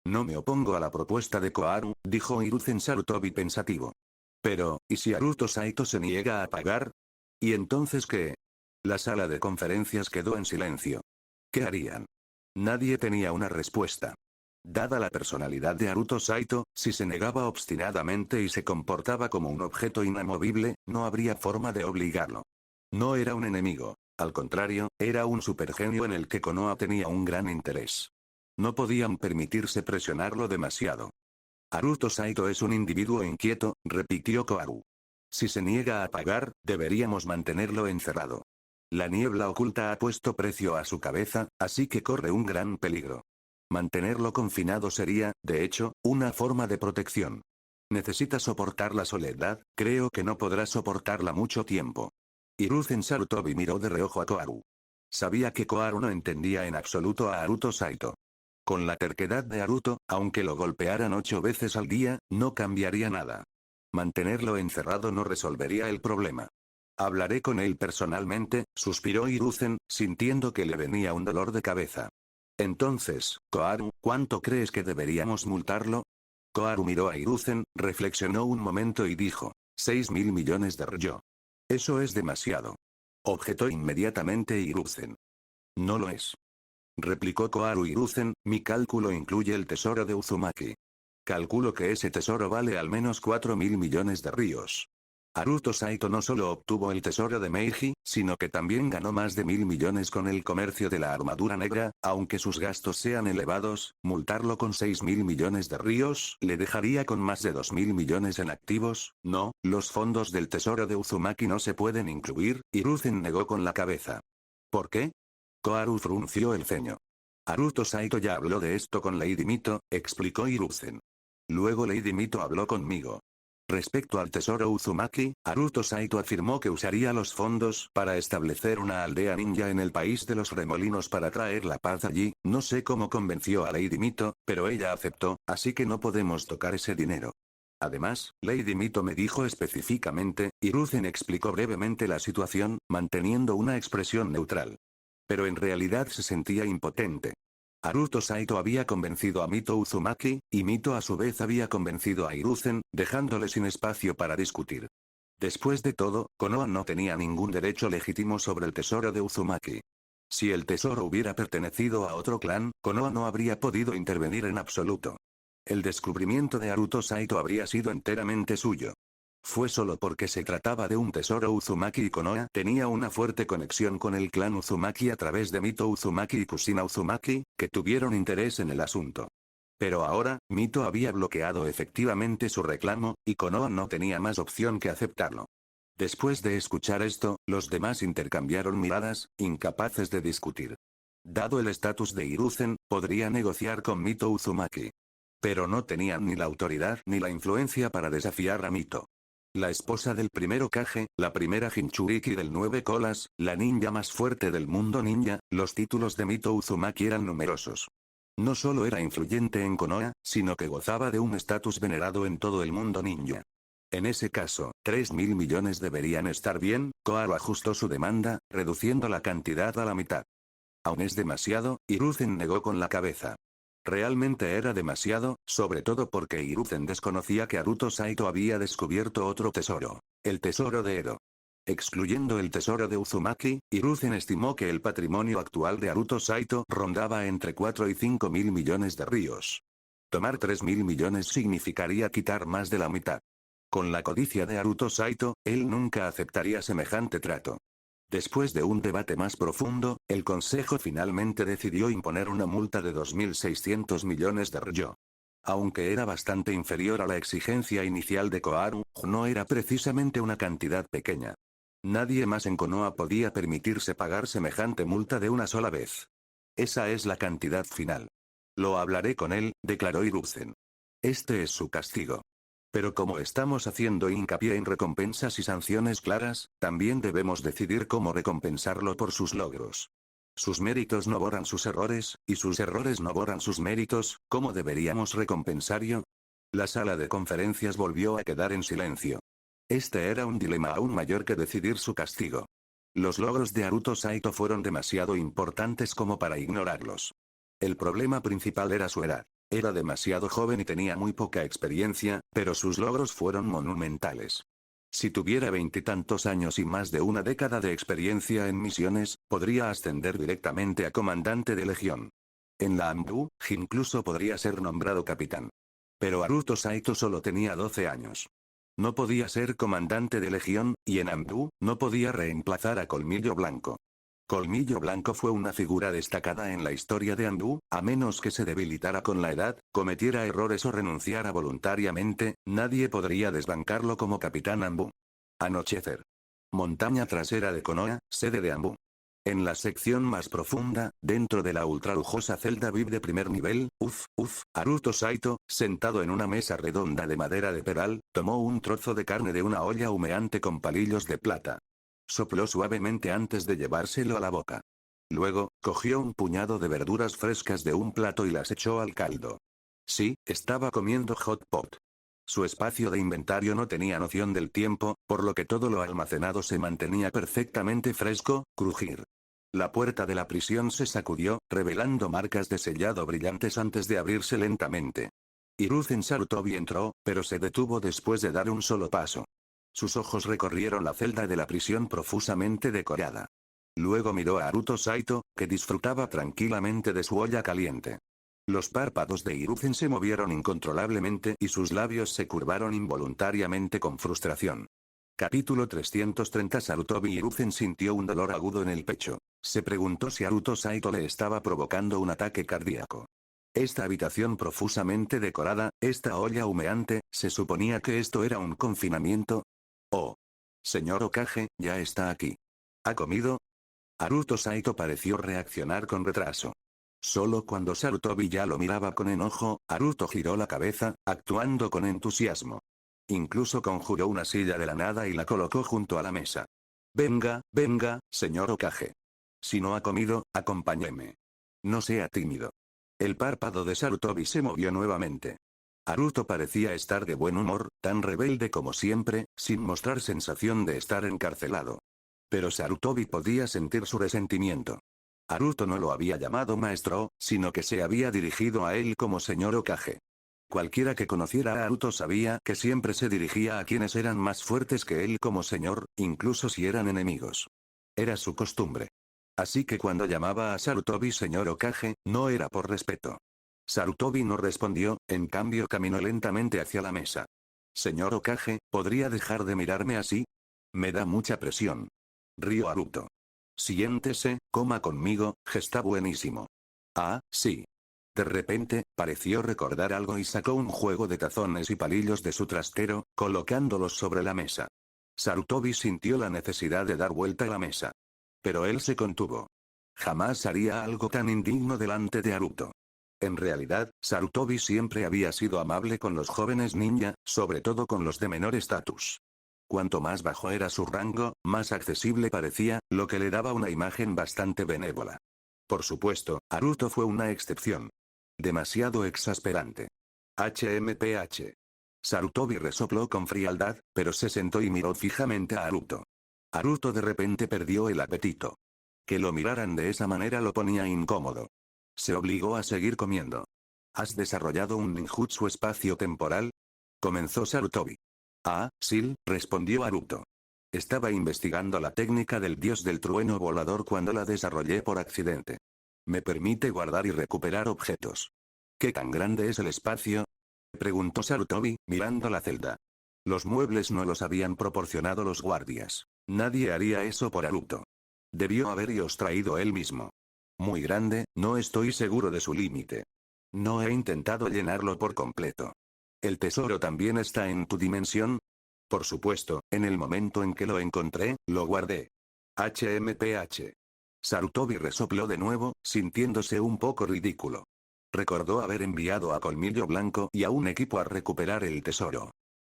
No me opongo a la propuesta de Koharu, dijo Hiruzen Sarutobi pensativo. Pero, ¿y si Naruto Saito se niega a pagar? ¿Y entonces qué? La sala de conferencias quedó en silencio. ¿Qué harían? Nadie tenía una respuesta. Dada la personalidad de Naruto Saito, si se negaba obstinadamente y se comportaba como un objeto inamovible, no habría forma de obligarlo. No era un enemigo. Al contrario, era un supergenio en el que Konoha tenía un gran interés. No podían permitirse presionarlo demasiado. Naruto Saito es un individuo inquieto, repitió Koharu. Si se niega a pagar, deberíamos mantenerlo encerrado. La niebla oculta ha puesto precio a su cabeza, así que corre un gran peligro. Mantenerlo confinado sería, de hecho, una forma de protección. Necesita soportar la soledad, creo que no podrá soportarla mucho tiempo. Hiruzen Sarutobi miró de reojo a Koharu. Sabía que Koharu no entendía en absoluto a Naruto Saito. Con la terquedad de Naruto, aunque lo golpearan 8 veces al día, no cambiaría nada. Mantenerlo encerrado no resolvería el problema. Hablaré con él personalmente, suspiró Hiruzen, sintiendo que le venía un dolor de cabeza. Entonces, Koharu, ¿cuánto crees que deberíamos multarlo? Koharu miró a Hiruzen, reflexionó un momento y dijo, 6.000 millones de ryo. Eso es demasiado. Objetó inmediatamente Hiruzen. No lo es. Replicó Koharu. Hiruzen, mi cálculo incluye el tesoro de Uzumaki. Calculo que ese tesoro vale al menos 4.000 millones de ryos. Naruto Saito no solo obtuvo el tesoro de Meiji, sino que también ganó más de 1.000 millones con el comercio de la armadura negra. Aunque sus gastos sean elevados, multarlo con 6.000 millones de ryos le dejaría con más de 2.000 millones en activos. No, los fondos del tesoro de Uzumaki no se pueden incluir. Hiruzen negó con la cabeza. ¿Por qué? Koharu frunció el ceño. Naruto Saito ya habló de esto con Lady Mito, explicó Hiruzen. Luego Lady Mito habló conmigo. Respecto al tesoro Uzumaki, Naruto Saito afirmó que usaría los fondos para establecer una aldea ninja en el país de los remolinos para traer la paz allí. No sé cómo convenció a Lady Mito, pero ella aceptó, así que no podemos tocar ese dinero. Además, Lady Mito me dijo específicamente, Hiruzen explicó brevemente la situación, manteniendo una expresión neutral. Pero en realidad se sentía impotente. Naruto Saito había convencido a Mito Uzumaki, y Mito a su vez había convencido a Hiruzen, dejándole sin espacio para discutir. Después de todo, Konoha no tenía ningún derecho legítimo sobre el tesoro de Uzumaki. Si el tesoro hubiera pertenecido a otro clan, Konoha no habría podido intervenir en absoluto. El descubrimiento de Naruto Saito habría sido enteramente suyo. Fue solo porque se trataba de un tesoro Uzumaki y Konoha tenía una fuerte conexión con el clan Uzumaki a través de Mito Uzumaki y Kushina Uzumaki, que tuvieron interés en el asunto. Pero ahora, Mito había bloqueado efectivamente su reclamo, y Konoha no tenía más opción que aceptarlo. Después de escuchar esto, los demás intercambiaron miradas, incapaces de discutir. Dado el estatus de Hiruzen, podría negociar con Mito Uzumaki. Pero no tenían ni la autoridad ni la influencia para desafiar a Mito. La esposa del primer Hokage, la primera Jinchuriki del 9 colas, la ninja más fuerte del mundo ninja, los títulos de Mito Uzumaki eran numerosos. No solo era influyente en Konoha, sino que gozaba de un estatus venerado en todo el mundo ninja. En ese caso, 3.000 millones deberían estar bien. Koharu ajustó su demanda, reduciendo la cantidad a la mitad. Aún es demasiado, Hiruzen negó con la cabeza. Realmente era demasiado, sobre todo porque Hiruzen desconocía que Naruto Saito había descubierto otro tesoro. El tesoro de Edo. Excluyendo el tesoro de Uzumaki, Hiruzen estimó que el patrimonio actual de Naruto Saito rondaba entre 4 y 5.000 millones de ryos. Tomar 3.000 millones significaría quitar más de la mitad. Con la codicia de Naruto Saito, él nunca aceptaría semejante trato. Después de un debate más profundo, el Consejo finalmente decidió imponer una multa de 2.600 millones de ryo. Aunque era bastante inferior a la exigencia inicial de Koharu, no era precisamente una cantidad pequeña. Nadie más en Konoha podía permitirse pagar semejante multa de una sola vez. Esa es la cantidad final. Lo hablaré con él, declaró Hiruzen. Este es su castigo. Pero como estamos haciendo hincapié en recompensas y sanciones claras, también debemos decidir cómo recompensarlo por sus logros. Sus méritos no borran sus errores, y sus errores no borran sus méritos. ¿Cómo deberíamos recompensarlo? La sala de conferencias volvió a quedar en silencio. Este era un dilema aún mayor que decidir su castigo. Los logros de Haruto Saito fueron demasiado importantes como para ignorarlos. El problema principal era su edad. Era demasiado joven y tenía muy poca experiencia, pero sus logros fueron monumentales. Si tuviera 20 y tantos años y más de una década de experiencia en misiones, podría ascender directamente a comandante de legión. En la AMBU, incluso podría ser nombrado capitán. Pero Haruto Saito solo tenía 12 años. No podía ser comandante de legión, y en AMBU, no podía reemplazar a Colmillo Blanco. Colmillo Blanco fue una figura destacada en la historia de AMBU, a menos que se debilitara con la edad, cometiera errores o renunciara voluntariamente, nadie podría desbancarlo como capitán AMBU. Anochecer. Montaña trasera de Konoha, sede de AMBU. En la sección más profunda, dentro de la ultralujosa celda VIP de primer nivel, Haruto Saito, sentado en una mesa redonda de madera de peral, tomó un trozo de carne de una olla humeante con palillos de plata. Sopló suavemente antes de llevárselo a la boca. Luego, cogió un puñado de verduras frescas de un plato y las echó al caldo. Sí, estaba comiendo hot pot. Su espacio de inventario no tenía noción del tiempo, por lo que todo lo almacenado se mantenía perfectamente fresco. Crujir. La puerta de la prisión se sacudió, revelando marcas de sellado brillantes antes de abrirse lentamente. Hiruzen Sarutobi entró, pero se detuvo después de dar un solo paso. Sus ojos recorrieron la celda de la prisión profusamente decorada. Luego miró a Haruto Saito, que disfrutaba tranquilamente de su olla caliente. Los párpados de Hiruzen se movieron incontrolablemente y sus labios se curvaron involuntariamente con frustración. Capítulo 330. Sarutobi Hiruzen sintió un dolor agudo en el pecho. Se preguntó si Haruto Saito le estaba provocando un ataque cardíaco. Esta habitación profusamente decorada, esta olla humeante, ¿se suponía que esto era un confinamiento? Oh. Señor Hokage, ya está aquí. ¿Ha comido? Haruto Saito pareció reaccionar con retraso. Solo cuando Sarutobi ya lo miraba con enojo, Haruto giró la cabeza, actuando con entusiasmo. Incluso conjuró una silla de la nada y la colocó junto a la mesa. Venga, señor Hokage. Si no ha comido, acompáñeme. No sea tímido. El párpado de Sarutobi se movió nuevamente. Haruto parecía estar de buen humor, tan rebelde como siempre, sin mostrar sensación de estar encarcelado. Pero Sarutobi podía sentir su resentimiento. Haruto no lo había llamado maestro, sino que se había dirigido a él como señor Hokage. Cualquiera que conociera a Haruto sabía que siempre se dirigía a quienes eran más fuertes que él como señor, incluso si eran enemigos. Era su costumbre. Así que cuando llamaba a Sarutobi señor Hokage, no era por respeto. Sarutobi no respondió, en cambio caminó lentamente hacia la mesa. Señor Hokage, ¿podría dejar de mirarme así? Me da mucha presión. Rió Haruto. Siéntese, coma conmigo, está buenísimo. Ah, sí. De repente, pareció recordar algo y sacó un juego de tazones y palillos de su trastero, colocándolos sobre la mesa. Sarutobi sintió la necesidad de dar vuelta a la mesa. Pero él se contuvo. Jamás haría algo tan indigno delante de Haruto. En realidad, Sarutobi siempre había sido amable con los jóvenes ninja, sobre todo con los de menor estatus. Cuanto más bajo era su rango, más accesible parecía, lo que le daba una imagen bastante benévola. Por supuesto, Haruto fue una excepción. Demasiado exasperante. HMPH. Sarutobi resopló con frialdad, pero se sentó y miró fijamente a Haruto. Haruto de repente perdió el apetito. Que lo miraran de esa manera lo ponía incómodo. Se obligó a seguir comiendo. ¿Has desarrollado un ninjutsu espacio-temporal? Comenzó Sarutobi. Ah, sí, respondió Haruto. Estaba investigando la técnica del dios del trueno volador cuando la desarrollé por accidente. Me permite guardar y recuperar objetos. ¿Qué tan grande es el espacio? Preguntó Sarutobi, mirando la celda. Los muebles no los habían proporcionado los guardias. Nadie haría eso por Haruto. Debió haberos traído él mismo. Muy grande, no estoy seguro de su límite. No he intentado llenarlo por completo. ¿El tesoro también está en tu dimensión? Por supuesto, en el momento en que lo encontré, lo guardé. HMPH. Sarutobi resopló de nuevo, sintiéndose un poco ridículo. Recordó haber enviado a Colmillo Blanco y a un equipo a recuperar el tesoro.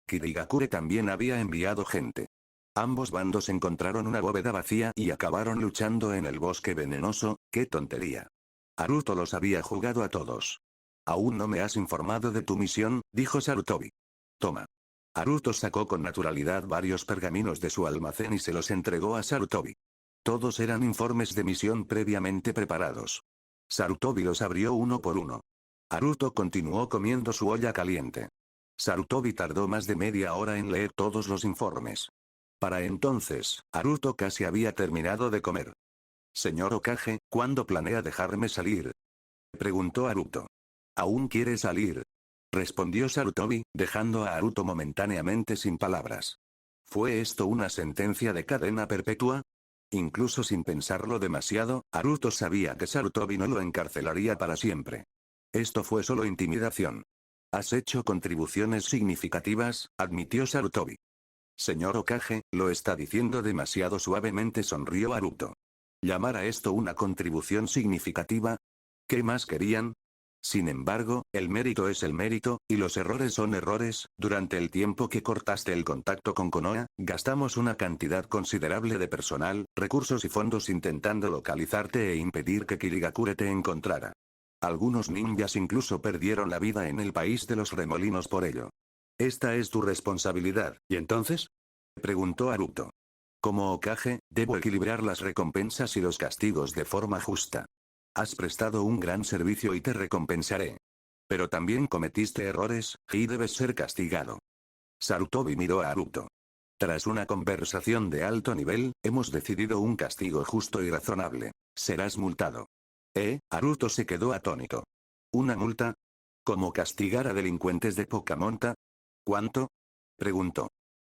Kirigakure también había enviado gente. Ambos bandos encontraron una bóveda vacía y acabaron luchando en el bosque venenoso. ¡Qué tontería! Haruto los había jugado a todos. Aún no me has informado de tu misión, dijo Sarutobi. Toma. Haruto sacó con naturalidad varios pergaminos de su almacén y se los entregó a Sarutobi. Todos eran informes de misión previamente preparados. Sarutobi los abrió uno por uno. Haruto continuó comiendo su olla caliente. Sarutobi tardó más de media hora en leer todos los informes. Para entonces, Haruto casi había terminado de comer. Señor Hokage, ¿cuándo planea dejarme salir? Preguntó Haruto. ¿Aún quiere salir? Respondió Sarutobi, dejando a Haruto momentáneamente sin palabras. ¿Fue esto una sentencia de cadena perpetua? Incluso sin pensarlo demasiado, Haruto sabía que Sarutobi no lo encarcelaría para siempre. Esto fue solo intimidación. Has hecho contribuciones significativas, admitió Sarutobi. Señor Hokage, lo está diciendo demasiado suavemente, sonrió Haruto. ¿Llamar a esto una contribución significativa? ¿Qué más querían? Sin embargo, el mérito es el mérito, y los errores son errores. Durante el tiempo que cortaste el contacto con Konoha, gastamos una cantidad considerable de personal, recursos y fondos intentando localizarte e impedir que Kirigakure te encontrara. Algunos ninjas incluso perdieron la vida en el país de los remolinos por ello. Esta es tu responsabilidad, ¿y entonces? Preguntó Haruto. Como Hokage, debo equilibrar las recompensas y los castigos de forma justa. Has prestado un gran servicio y te recompensaré. Pero también cometiste errores, y debes ser castigado. Sarutobi miró a Haruto. Tras una conversación de alto nivel, hemos decidido un castigo justo y razonable. Serás multado. Haruto se quedó atónito. ¿Una multa? ¿Como castigar a delincuentes de poca monta? ¿Cuánto? Preguntó.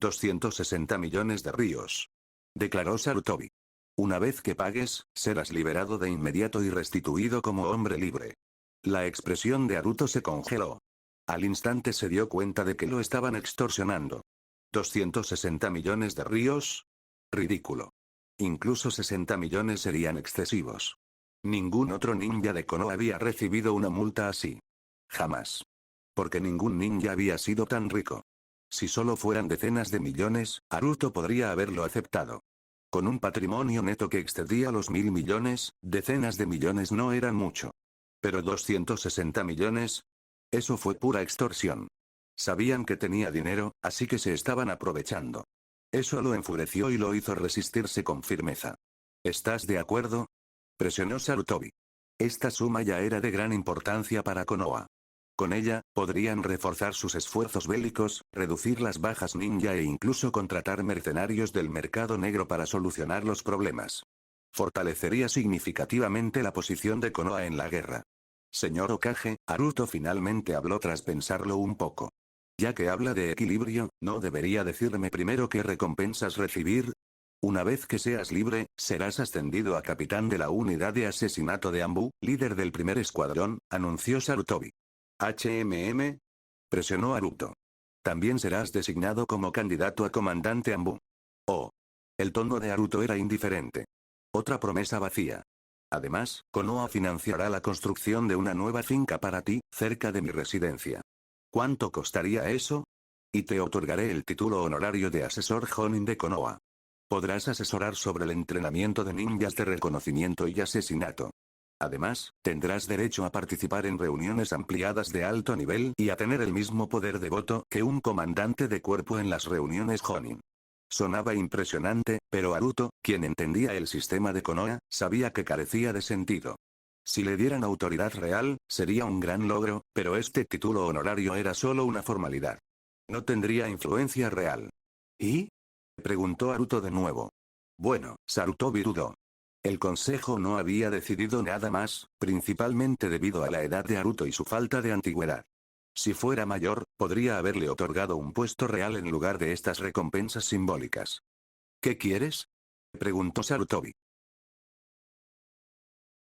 260 millones de ryos. Declaró Sarutobi. Una vez que pagues, serás liberado de inmediato y restituido como hombre libre. La expresión de Haruto se congeló. Al instante se dio cuenta de que lo estaban extorsionando. 260 millones de ryos. Ridículo. Incluso 60 millones serían excesivos. Ningún otro ninja de Konoha había recibido una multa así. Jamás. Porque ningún ninja había sido tan rico. Si solo fueran decenas de millones, Haruto podría haberlo aceptado. Con un patrimonio neto que excedía los 1000 millones, decenas de millones no eran mucho. Pero 260 millones. Eso fue pura extorsión. Sabían que tenía dinero, así que se estaban aprovechando. Eso lo enfureció y lo hizo resistirse con firmeza. ¿Estás de acuerdo? Presionó Sarutobi. Esta suma ya era de gran importancia para Konoha. Con ella, podrían reforzar sus esfuerzos bélicos, reducir las bajas ninja e incluso contratar mercenarios del mercado negro para solucionar los problemas. Fortalecería significativamente la posición de Konoha en la guerra. Señor Hokage, Haruto finalmente habló tras pensarlo un poco. Ya que habla de equilibrio, ¿no debería decirme primero qué recompensas recibir? Una vez que seas libre, serás ascendido a capitán de la unidad de asesinato de Anbu, líder del primer escuadrón, anunció Sarutobi. HMM. Presionó Haruto. También serás designado como candidato a comandante Anbu. Oh. El tono de Haruto era indiferente. Otra promesa vacía. Además, Konoha financiará la construcción de una nueva finca para ti, cerca de mi residencia. ¿Cuánto costaría eso? Y te otorgaré el título honorario de asesor Jonin de Konoha. Podrás asesorar sobre el entrenamiento de ninjas de reconocimiento y asesinato. Además, tendrás derecho a participar en reuniones ampliadas de alto nivel y a tener el mismo poder de voto que un comandante de cuerpo en las reuniones Jonin. Sonaba impresionante, pero Haruto, quien entendía el sistema de Konoha, sabía que carecía de sentido. Si le dieran autoridad real, sería un gran logro, pero este título honorario era solo una formalidad. No tendría influencia real. ¿Y? Preguntó Haruto de nuevo. Bueno, Sarutobi dudó. El consejo no había decidido nada más, principalmente debido a la edad de Haruto y su falta de antigüedad. Si fuera mayor, podría haberle otorgado un puesto real en lugar de estas recompensas simbólicas. ¿Qué quieres? Preguntó Sarutobi.